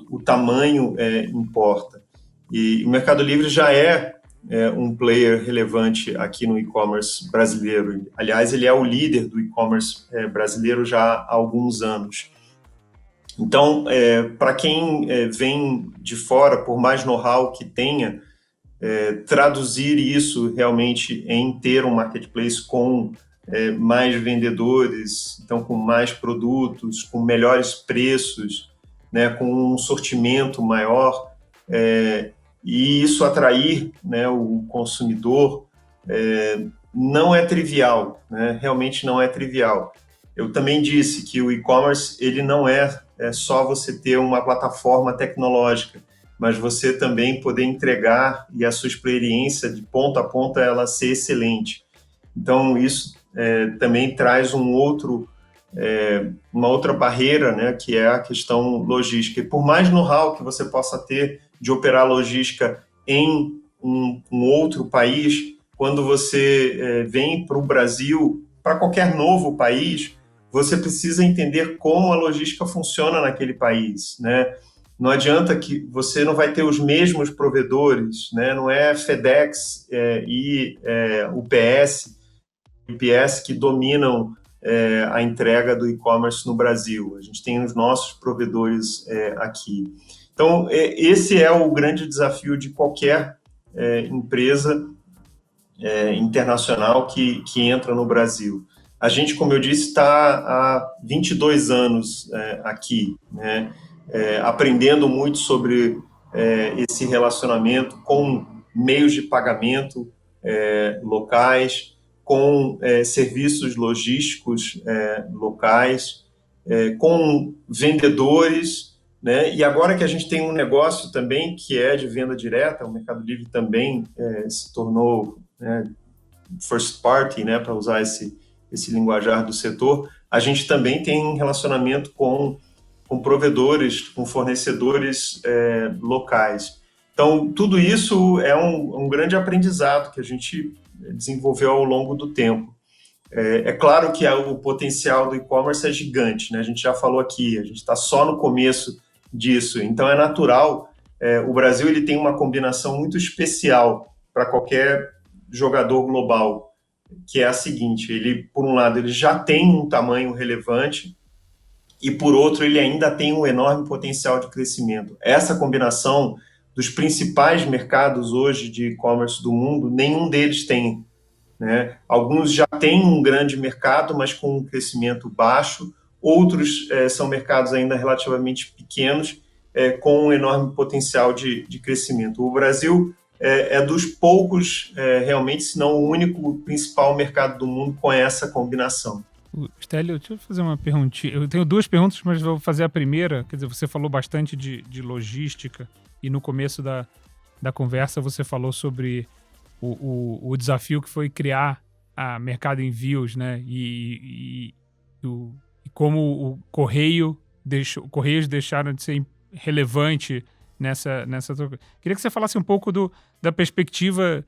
o tamanho importa. E o Mercado Livre já é um player relevante aqui no e-commerce brasileiro. Aliás, ele é o líder do e-commerce brasileiro já há alguns anos. Então, para quem vem de fora, por mais know-how que tenha, traduzir isso realmente em ter um marketplace com mais vendedores, então com mais produtos, com melhores preços, com um sortimento maior, e isso atrair o consumidor não é trivial, realmente não é trivial. Eu também disse que o e-commerce ele não é só você ter uma plataforma tecnológica, mas você também poder entregar e a sua experiência de ponta a ponta ela ser excelente. Então isso também traz uma outra barreira, que é a questão logística. E por mais know-how que você possa ter de operar logística em um outro país, quando você vem para o Brasil, para qualquer novo país, você precisa entender como a logística funciona naquele país, Não adianta que você não vai ter os mesmos provedores, né? Não é FedEx e UPS que dominam a entrega do e-commerce no Brasil. A gente tem os nossos provedores aqui. Então, esse é o grande desafio de qualquer empresa internacional que entra no Brasil. A gente, como eu disse, está há 22 anos aqui, né? Aprendendo muito sobre esse relacionamento com meios de pagamento locais, com serviços logísticos locais, com vendedores, né? E agora que a gente tem um negócio também que é de venda direta, o Mercado Livre também se tornou first party, né, para usar esse linguajar do setor, a gente também tem relacionamento com provedores, com fornecedores locais. Então, tudo isso é um grande aprendizado que a gente desenvolveu ao longo do tempo. É claro que o potencial do e-commerce é gigante, né? A gente já falou aqui, a gente está só no começo disso, então é natural. O Brasil ele tem uma combinação muito especial para qualquer jogador global, que é a seguinte: ele, por um lado, ele já tem um tamanho relevante, e, por outro, ele ainda tem um enorme potencial de crescimento. Essa combinação dos principais mercados hoje de e-commerce do mundo, nenhum deles tem, né? Alguns já têm um grande mercado, mas com um crescimento baixo. Outros são mercados ainda relativamente pequenos, com um enorme potencial de crescimento. O Brasil é dos poucos, realmente, se não o único principal mercado do mundo com essa combinação. Stélio, deixa eu fazer uma perguntinha. Eu tenho duas perguntas, mas vou fazer a primeira. Quer dizer, você falou bastante de logística e no começo da conversa você falou sobre o desafio que foi criar a Mercado Envios, né? E como Correios deixaram de ser relevante nessa troca. Queria que você falasse um pouco da perspectiva.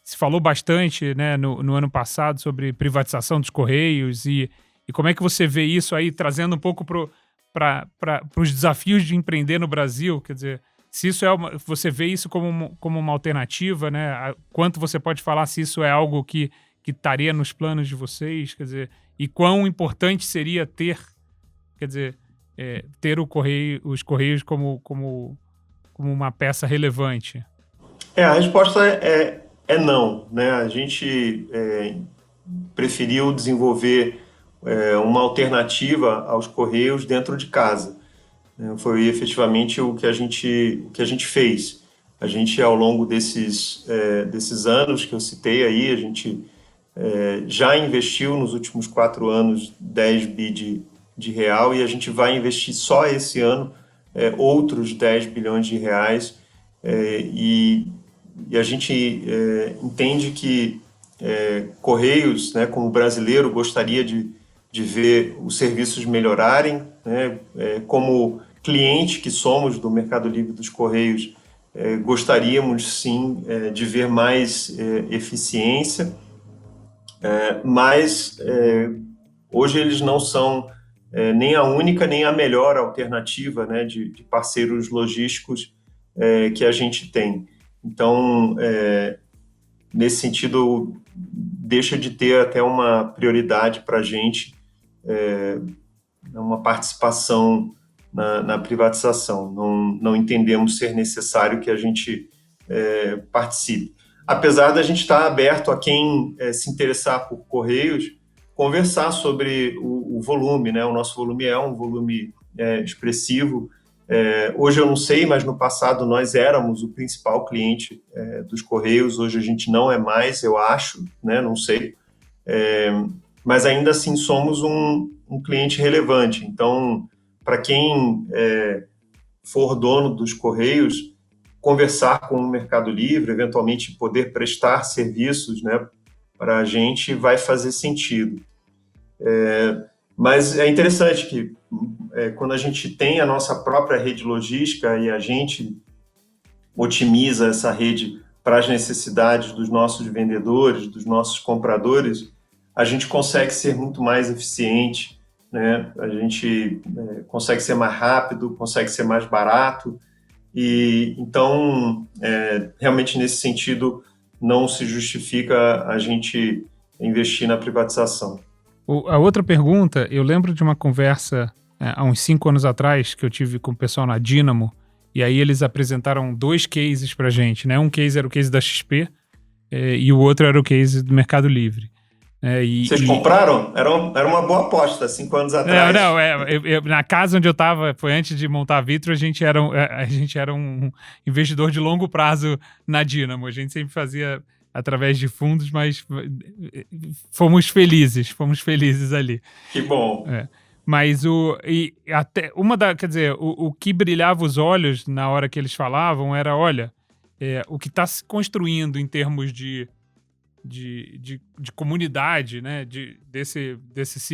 Se falou bastante, né, no ano passado sobre privatização dos Correios e como é que você vê isso aí, trazendo um pouco para os desafios de empreender no Brasil. Quer dizer, se isso você vê isso como uma alternativa, né? Quanto você pode falar se isso é algo que estaria nos planos de vocês, quer dizer, e quão importante seria ter os Correios como uma peça relevante? A resposta é não, né? A gente preferiu desenvolver uma alternativa aos Correios dentro de casa. Foi efetivamente o que a gente fez. A gente, ao longo desses anos que eu citei aí, a gente já investiu nos últimos 4 anos 10 bi de real, e a gente vai investir só esse ano outros 10 bilhões de reais, e a gente entende que Correios, né, como brasileiro, gostaria de ver os serviços melhorarem, né, como cliente que somos do Mercado Livre dos Correios, gostaríamos sim de ver mais eficiência, mas hoje eles não são nem a única nem a melhor alternativa, né, de parceiros logísticos que a gente tem. Então, nesse sentido, deixa de ter até uma prioridade para a gente, uma participação na privatização. Não entendemos ser necessário que a gente participe. Apesar da gente estar aberto a quem se interessar por Correios, conversar sobre o volume, né? O nosso volume é um volume expressivo. Hoje eu não sei, mas no passado nós éramos o principal cliente dos Correios. Hoje a gente não é mais, eu acho, né? Não sei. Mas ainda assim somos um cliente relevante. Então, para quem for dono dos Correios, conversar com o Mercado Livre, eventualmente poder prestar serviços, né, para a gente, vai fazer sentido. Mas é interessante que quando a gente tem a nossa própria rede logística e a gente otimiza essa rede para as necessidades dos nossos vendedores, dos nossos compradores, a gente consegue ser muito mais eficiente, né? A gente consegue ser mais rápido, consegue ser mais barato, e então, realmente nesse sentido, não se justifica a gente investir na privatização. A outra pergunta, eu lembro de uma conversa há uns 5 anos atrás que eu tive com o pessoal na Dynamo, e aí eles apresentaram 2 cases pra gente, né? Um case era o case da XP e o outro era o case do Mercado Livre. Vocês compraram? Era uma boa aposta, 5 anos atrás. Na casa onde eu estava, foi antes de montar a Vitro, a gente era um investidor de longo prazo na Dynamo. A gente sempre fazia através de fundos, mas fomos felizes ali. Que bom. Mas o que brilhava os olhos na hora que eles falavam era, olha, o que está se construindo em termos de comunidade, né? Desse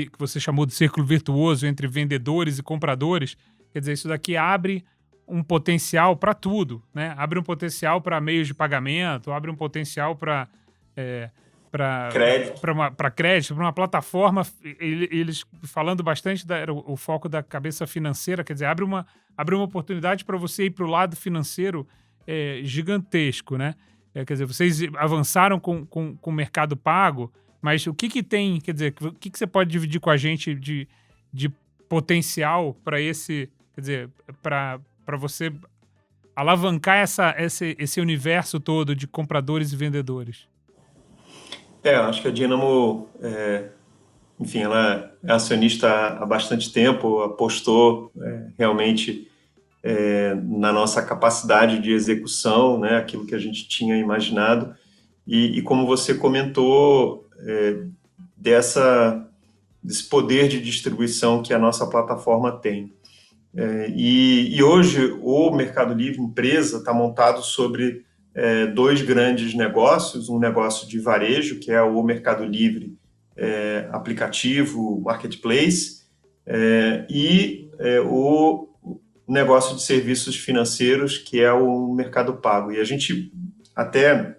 que você chamou de círculo virtuoso entre vendedores e compradores, quer dizer, isso daqui abre um potencial para tudo, né? Abre um potencial para meios de pagamento, abre um potencial para crédito, para uma plataforma. Eles falando bastante o foco da cabeça financeira, quer dizer, abre uma oportunidade para você ir para o lado financeiro gigantesco, né? Quer dizer, vocês avançaram com o Mercado Pago, mas o que tem, quer dizer, o que você pode dividir com a gente de potencial para esse, quer dizer, para você alavancar esse universo todo de compradores e vendedores? Acho que a Dynamo, enfim, ela é acionista há bastante tempo, apostou realmente na nossa capacidade de execução, né, aquilo que a gente tinha imaginado, e como você comentou, desse poder de distribuição que a nossa plataforma tem. E hoje o Mercado Livre empresa está montado sobre 2 grandes negócios, um negócio de varejo, que é o Mercado Livre aplicativo, marketplace, e o negócio de serviços financeiros, que é o Mercado Pago. E a gente, até,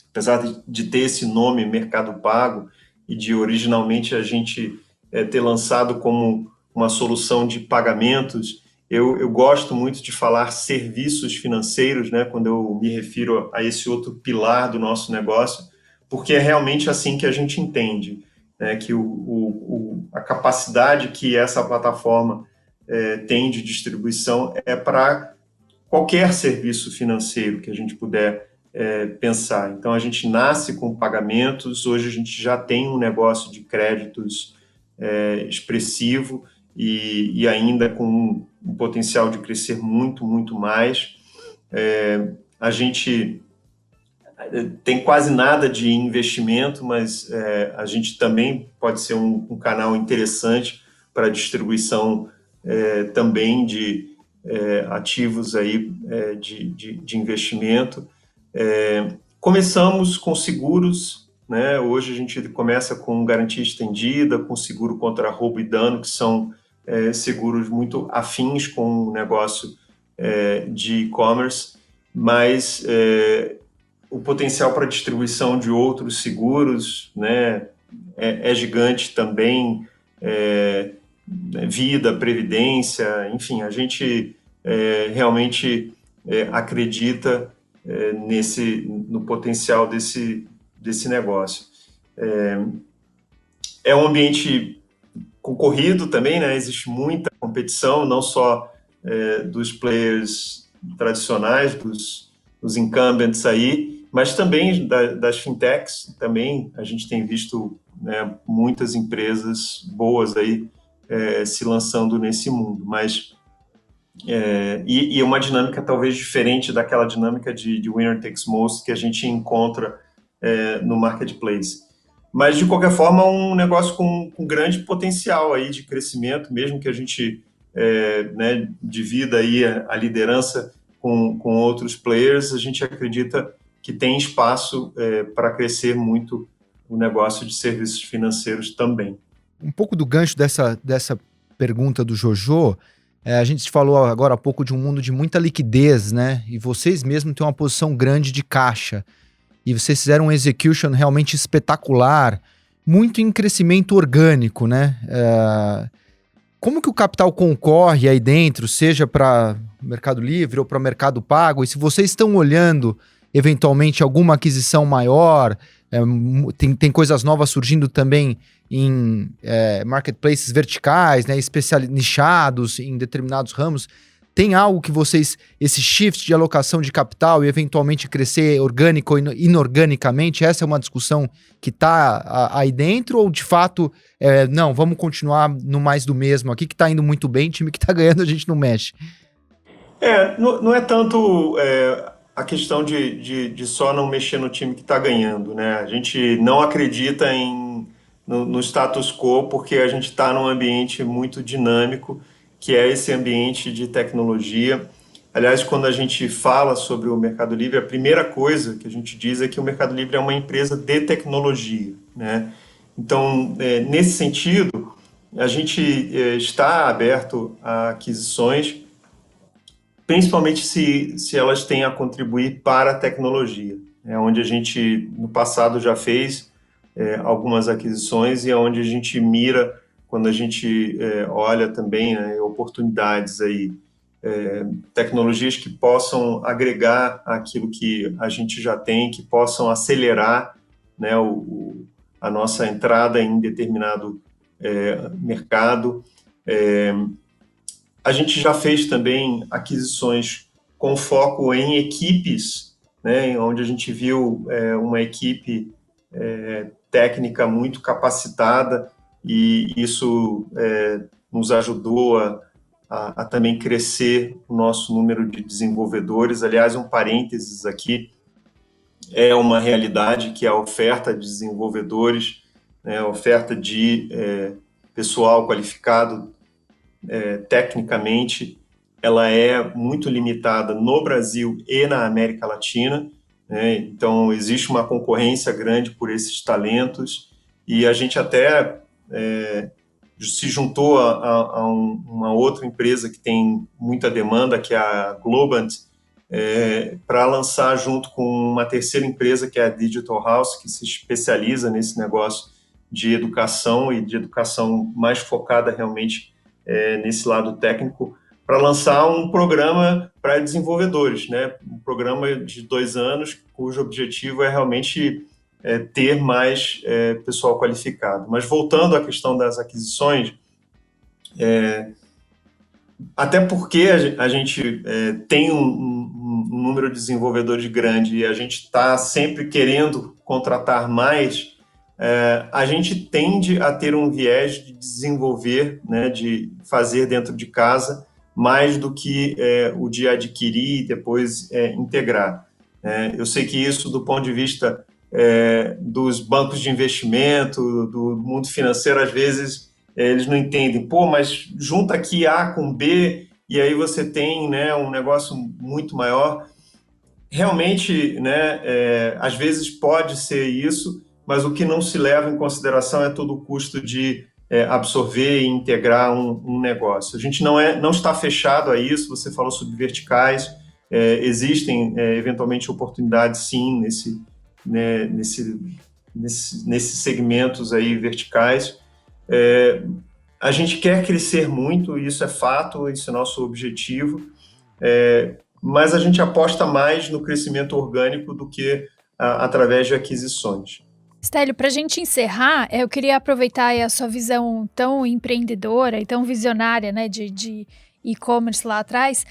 apesar de ter esse nome Mercado Pago, e de originalmente a gente ter lançado como uma solução de pagamentos, eu gosto muito de falar serviços financeiros, né, quando eu me refiro a esse outro pilar do nosso negócio, porque é realmente assim que a gente entende, né, que a capacidade que essa plataforma tem de distribuição para qualquer serviço financeiro que a gente puder pensar. Então, a gente nasce com pagamentos, hoje a gente já tem um negócio de créditos expressivo e ainda com um potencial de crescer muito, muito mais. A gente tem quase nada de investimento, mas a gente também pode ser um canal interessante para distribuição também de ativos aí, de investimento. Começamos com seguros, né? Hoje a gente começa com garantia estendida, com seguro contra roubo e dano, que são seguros muito afins com o negócio de e-commerce, mas o potencial para distribuição de outros seguros, né, é gigante também, vida, previdência, enfim, a gente realmente acredita no potencial desse negócio. É um ambiente concorrido também, né? Existe muita competição, não só dos players tradicionais, dos incumbents aí, mas também das fintechs. Também a gente tem visto, né, muitas empresas boas aí se lançando nesse mundo, mas e uma dinâmica talvez diferente daquela dinâmica de winner takes most que a gente encontra no marketplace. Mas, de qualquer forma, um negócio com grande potencial aí de crescimento, mesmo que a gente né, divida aí a liderança com outros players, a gente acredita que tem espaço para crescer muito o negócio de serviços financeiros também. Um pouco do gancho dessa pergunta do Jojo, a gente falou agora há pouco de um mundo de muita liquidez, né? E vocês mesmos têm uma posição grande de caixa. E vocês fizeram um execution realmente espetacular, muito em crescimento orgânico, né? como que o capital concorre aí dentro, seja para Mercado Livre ou para Mercado Pago? E se vocês estão olhando, eventualmente, alguma aquisição maior, tem coisas novas surgindo também em marketplaces verticais, né, nichados em determinados ramos. Tem algo que vocês, esse shift de alocação de capital e eventualmente crescer orgânico ou inorganicamente, essa é uma discussão que está aí dentro, ou de fato, não, vamos continuar no mais do mesmo aqui, que está indo muito bem, time que está ganhando a gente não mexe? Não é tanto a questão de só não mexer no time que está ganhando, né? A gente não acredita no status quo porque a gente está num ambiente muito dinâmico, que é esse ambiente de tecnologia. Aliás, quando a gente fala sobre o Mercado Livre, a primeira coisa que a gente diz é que o Mercado Livre é uma empresa de tecnologia, né? Então, nesse sentido, a gente está aberto a aquisições, principalmente se elas têm a contribuir para a tecnologia, onde a gente, no passado, já fez algumas aquisições e é onde a gente mira quando a gente olha também, né, oportunidades aí, tecnologias que possam agregar aquilo que a gente já tem, que possam acelerar, né, a nossa entrada em determinado mercado. A gente já fez também aquisições com foco em equipes, né, onde a gente viu uma equipe técnica muito capacitada, e isso nos ajudou a também crescer o nosso número de desenvolvedores. Aliás, um parênteses aqui, é uma realidade que a oferta de desenvolvedores, né, a oferta de pessoal qualificado tecnicamente, ela é muito limitada no Brasil e na América Latina, né? Então, existe uma concorrência grande por esses talentos, e a gente até se juntou a uma outra empresa que tem muita demanda, que é a Globant, para lançar junto com uma terceira empresa, que é a Digital House, que se especializa nesse negócio de educação e de educação mais focada realmente nesse lado técnico, para lançar um programa para desenvolvedores, né? Um programa de 2 anos, cujo objetivo é realmente ter mais pessoal qualificado. Mas voltando à questão das aquisições, até porque a gente tem um número de desenvolvedores grande e a gente está sempre querendo contratar mais, a gente tende a ter um viés de desenvolver, né, de fazer dentro de casa, mais do que o de adquirir e depois integrar. Eu sei que isso, do ponto de vista dos bancos de investimento, do mundo financeiro, às vezes eles não entendem. Pô, mas junta aqui A com B e aí você tem, né, um negócio muito maior. Realmente, né, às vezes pode ser isso, mas o que não se leva em consideração é todo o custo de absorver e integrar um negócio. A gente não está fechado a isso. Você falou sobre verticais, existem eventualmente oportunidades sim nesses segmentos aí verticais. A gente quer crescer muito, isso é fato, isso é nosso objetivo, mas a gente aposta mais no crescimento orgânico do que através de aquisições. Stélio, para a gente encerrar, eu queria aproveitar aí a sua visão tão empreendedora e tão visionária, né, de e-commerce lá atrás,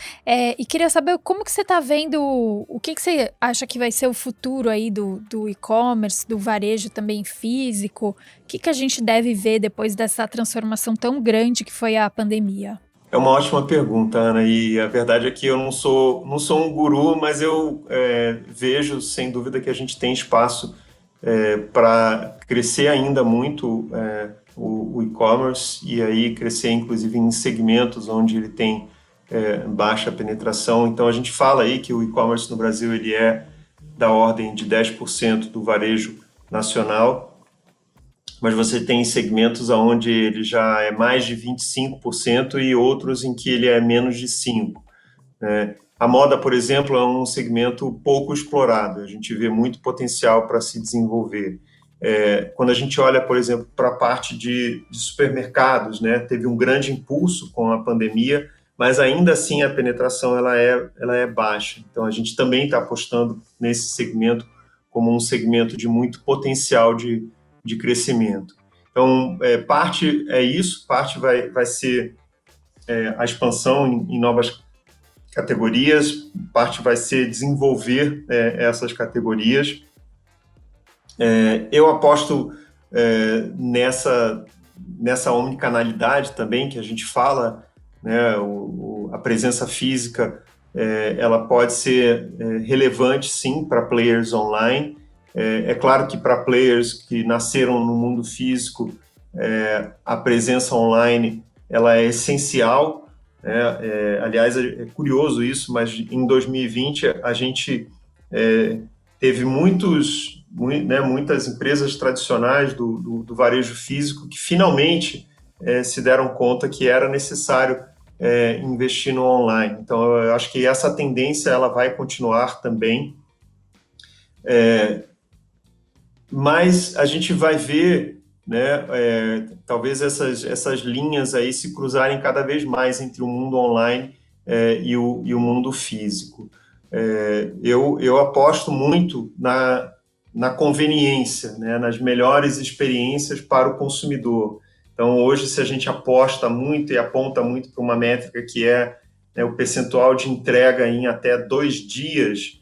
e queria saber como que você está vendo, o que você acha que vai ser o futuro aí do e-commerce, do varejo também físico, o que a gente deve ver depois dessa transformação tão grande que foi a pandemia? É uma ótima pergunta, Ana, e a verdade é que eu não sou um guru, mas eu vejo, sem dúvida, que a gente tem espaço para crescer ainda muito o e-commerce, e aí crescer inclusive em segmentos onde ele tem baixa penetração. Então a gente fala aí que o e-commerce no Brasil ele é da ordem de 10% do varejo nacional, mas você tem segmentos onde ele já é mais de 25% e outros em que ele é menos de 5%. A moda, por exemplo, é um segmento pouco explorado, a gente vê muito potencial para se desenvolver. Quando a gente olha, por exemplo, para a parte de supermercados, né, teve um grande impulso com a pandemia, mas ainda assim a penetração ela é baixa. Então a gente também está apostando nesse segmento como um segmento de muito potencial de crescimento. Então, parte é isso, parte vai ser a expansão em novas categorias, parte vai ser desenvolver essas categorias. Eu aposto nessa omnicanalidade também que a gente fala, né, a presença física ela pode ser relevante sim para players online. É claro que para players que nasceram no mundo físico, a presença online ela é essencial. Aliás, é curioso isso, mas em 2020 a gente teve muitas empresas tradicionais do varejo físico que finalmente se deram conta que era necessário investir no online. Então, eu acho que essa tendência ela vai continuar também. Mas a gente vai ver, né, talvez essas linhas aí se cruzarem cada vez mais entre o mundo online e o mundo físico. Eu aposto muito na conveniência, né, nas melhores experiências para o consumidor. Então, hoje, se a gente aposta muito e aponta muito para uma métrica que é o percentual de entrega em até 2 dias,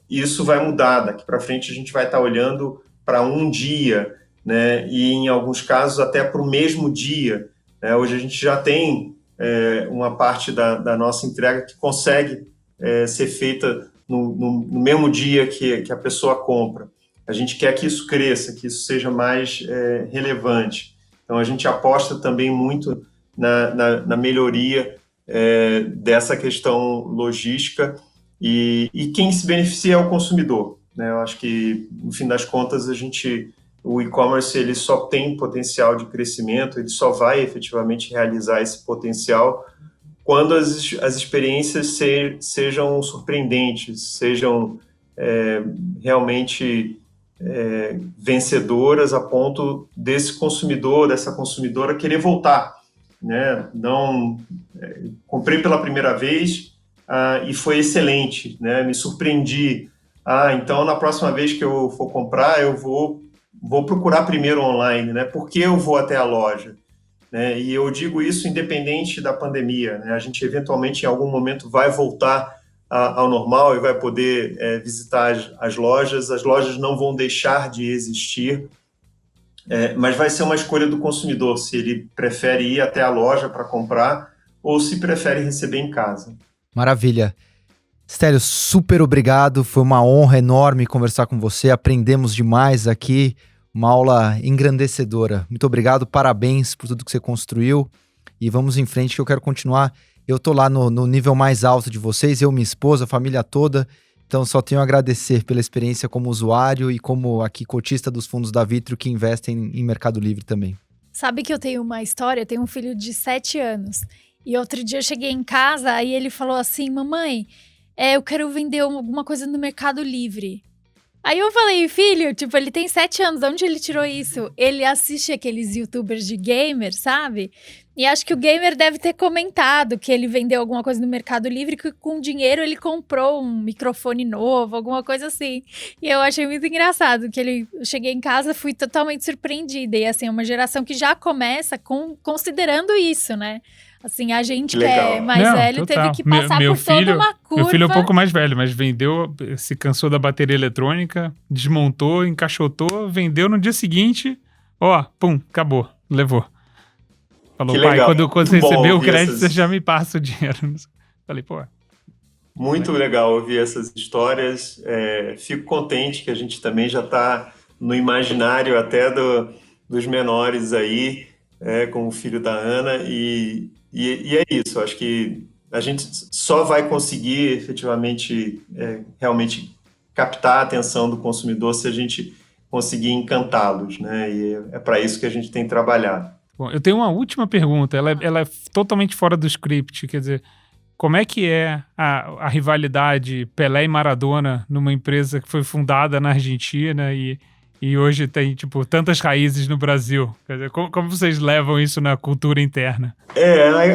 isso vai mudar. Daqui para frente, a gente vai estar olhando para 1 dia, né, e, em alguns casos, até para o mesmo dia. Hoje, a gente já tem uma parte da nossa entrega que consegue ser feita no mesmo dia que a pessoa compra. A gente quer que isso cresça, que isso seja mais relevante. Então, a gente aposta também muito na melhoria dessa questão logística e quem se beneficia é o consumidor, né? Eu acho que, no fim das contas, o e-commerce ele só tem potencial de crescimento, ele só vai efetivamente realizar esse potencial quando as experiências sejam surpreendentes, sejam realmente vencedoras a ponto desse consumidor, dessa consumidora querer voltar, né? Não comprei pela primeira vez e foi excelente, né? Me surpreendi. Então na próxima vez que eu for comprar eu vou procurar primeiro online, né? Por que eu vou até a loja? E eu digo isso independente da pandemia, né? A gente eventualmente em algum momento vai voltar ao normal e vai poder visitar as lojas não vão deixar de existir, mas vai ser uma escolha do consumidor, se ele prefere ir até a loja para comprar ou se prefere receber em casa. Maravilha. Stélio, super obrigado, foi uma honra enorme conversar com você, aprendemos demais aqui, uma aula engrandecedora. Muito obrigado, parabéns por tudo que você construiu e vamos em frente que eu quero continuar. Eu tô lá no nível mais alto de vocês, eu, minha esposa, a família toda, então só tenho a agradecer pela experiência como usuário e como aqui cotista dos fundos da Vitro que investem em Mercado Livre também. Sabe que eu tenho uma história, eu tenho um filho de 7 anos e outro dia eu cheguei em casa e ele falou assim, mamãe, eu quero vender alguma coisa no Mercado Livre. Aí eu falei, filho, ele tem 7 anos, de onde ele tirou isso? Ele assiste aqueles youtubers de gamer, sabe? E acho que o gamer deve ter comentado que ele vendeu alguma coisa no Mercado Livre, que com dinheiro ele comprou um microfone novo, alguma coisa assim. E eu achei muito engraçado, que eu cheguei em casa, fui totalmente surpreendida. E assim, é uma geração que já começa considerando isso, né? Assim, a gente que é mais velho total. teve que passar por toda uma curva. Meu filho é um pouco mais velho, mas se cansou da bateria eletrônica, desmontou, encaixotou, vendeu no dia seguinte, pum, acabou, levou. Falou, pai, quando você receber o crédito, você já me passa o dinheiro. Falei, pô. Muito legal ouvir essas histórias. Fico contente que a gente também já está no imaginário até dos menores aí, com o filho da Ana, e é isso. Acho que a gente só vai conseguir efetivamente, realmente captar a atenção do consumidor se a gente conseguir encantá-los, né? E é para isso que a gente tem trabalhado. Bom, eu tenho uma última pergunta, ela é totalmente fora do script, quer dizer, como é que é a rivalidade Pelé e Maradona numa empresa que foi fundada na Argentina e e hoje tem, tipo, tantas raízes no Brasil. Quer dizer, como vocês levam isso na cultura interna?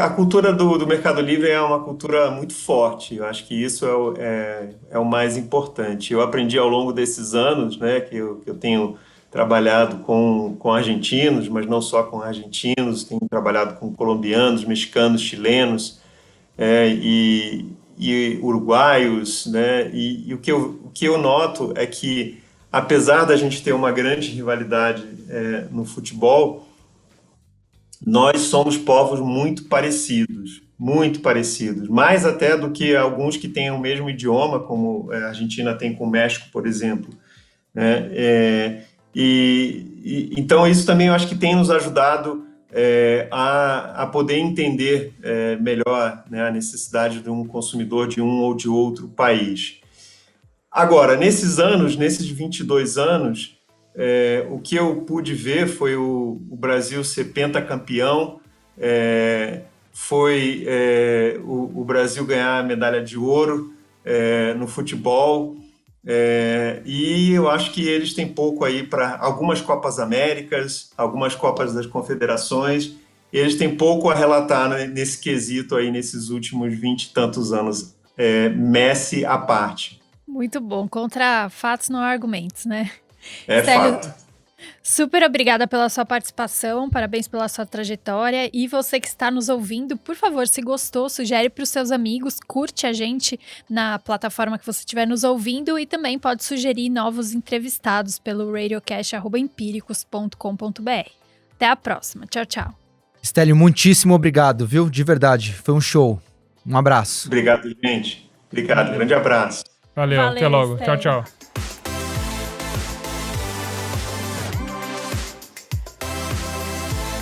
A cultura do Mercado Livre é uma cultura muito forte. Eu acho que isso é o mais importante. Eu aprendi ao longo desses anos, né, que eu tenho trabalhado com argentinos, mas não só com argentinos, tenho trabalhado com colombianos, mexicanos, chilenos, e uruguaios, né? E o que eu noto é que, apesar da gente ter uma grande rivalidade no futebol, nós somos povos muito parecidos, mais até do que alguns que têm o mesmo idioma, como a Argentina tem com o México, por exemplo, né? Então isso também eu acho que tem nos ajudado a poder entender melhor, né, a necessidade de um consumidor de um ou de outro país. Agora, nesses 22 anos, o que eu pude ver foi o Brasil ser pentacampeão, foi o Brasil ganhar a medalha de ouro no futebol, e eu acho que eles têm pouco aí para algumas Copas Américas, algumas Copas das Confederações, eles têm pouco a relatar, né, nesse quesito aí, nesses últimos 20 e tantos anos, Messi à parte. Muito bom. Contra fatos não há argumentos, né? É Stélio, fato. super obrigada pela sua participação, parabéns pela sua trajetória. E você que está nos ouvindo, por favor, se gostou, sugere para os seus amigos, curte a gente na plataforma que você estiver nos ouvindo e também pode sugerir novos entrevistados pelo radiocast@empíricos.com.br. Até a próxima. Tchau, tchau. Stélio, muitíssimo obrigado, viu? De verdade, foi um show. Um abraço. Obrigado, gente. Obrigado, grande abraço. Valeu, até logo. Stélio. Tchau, tchau.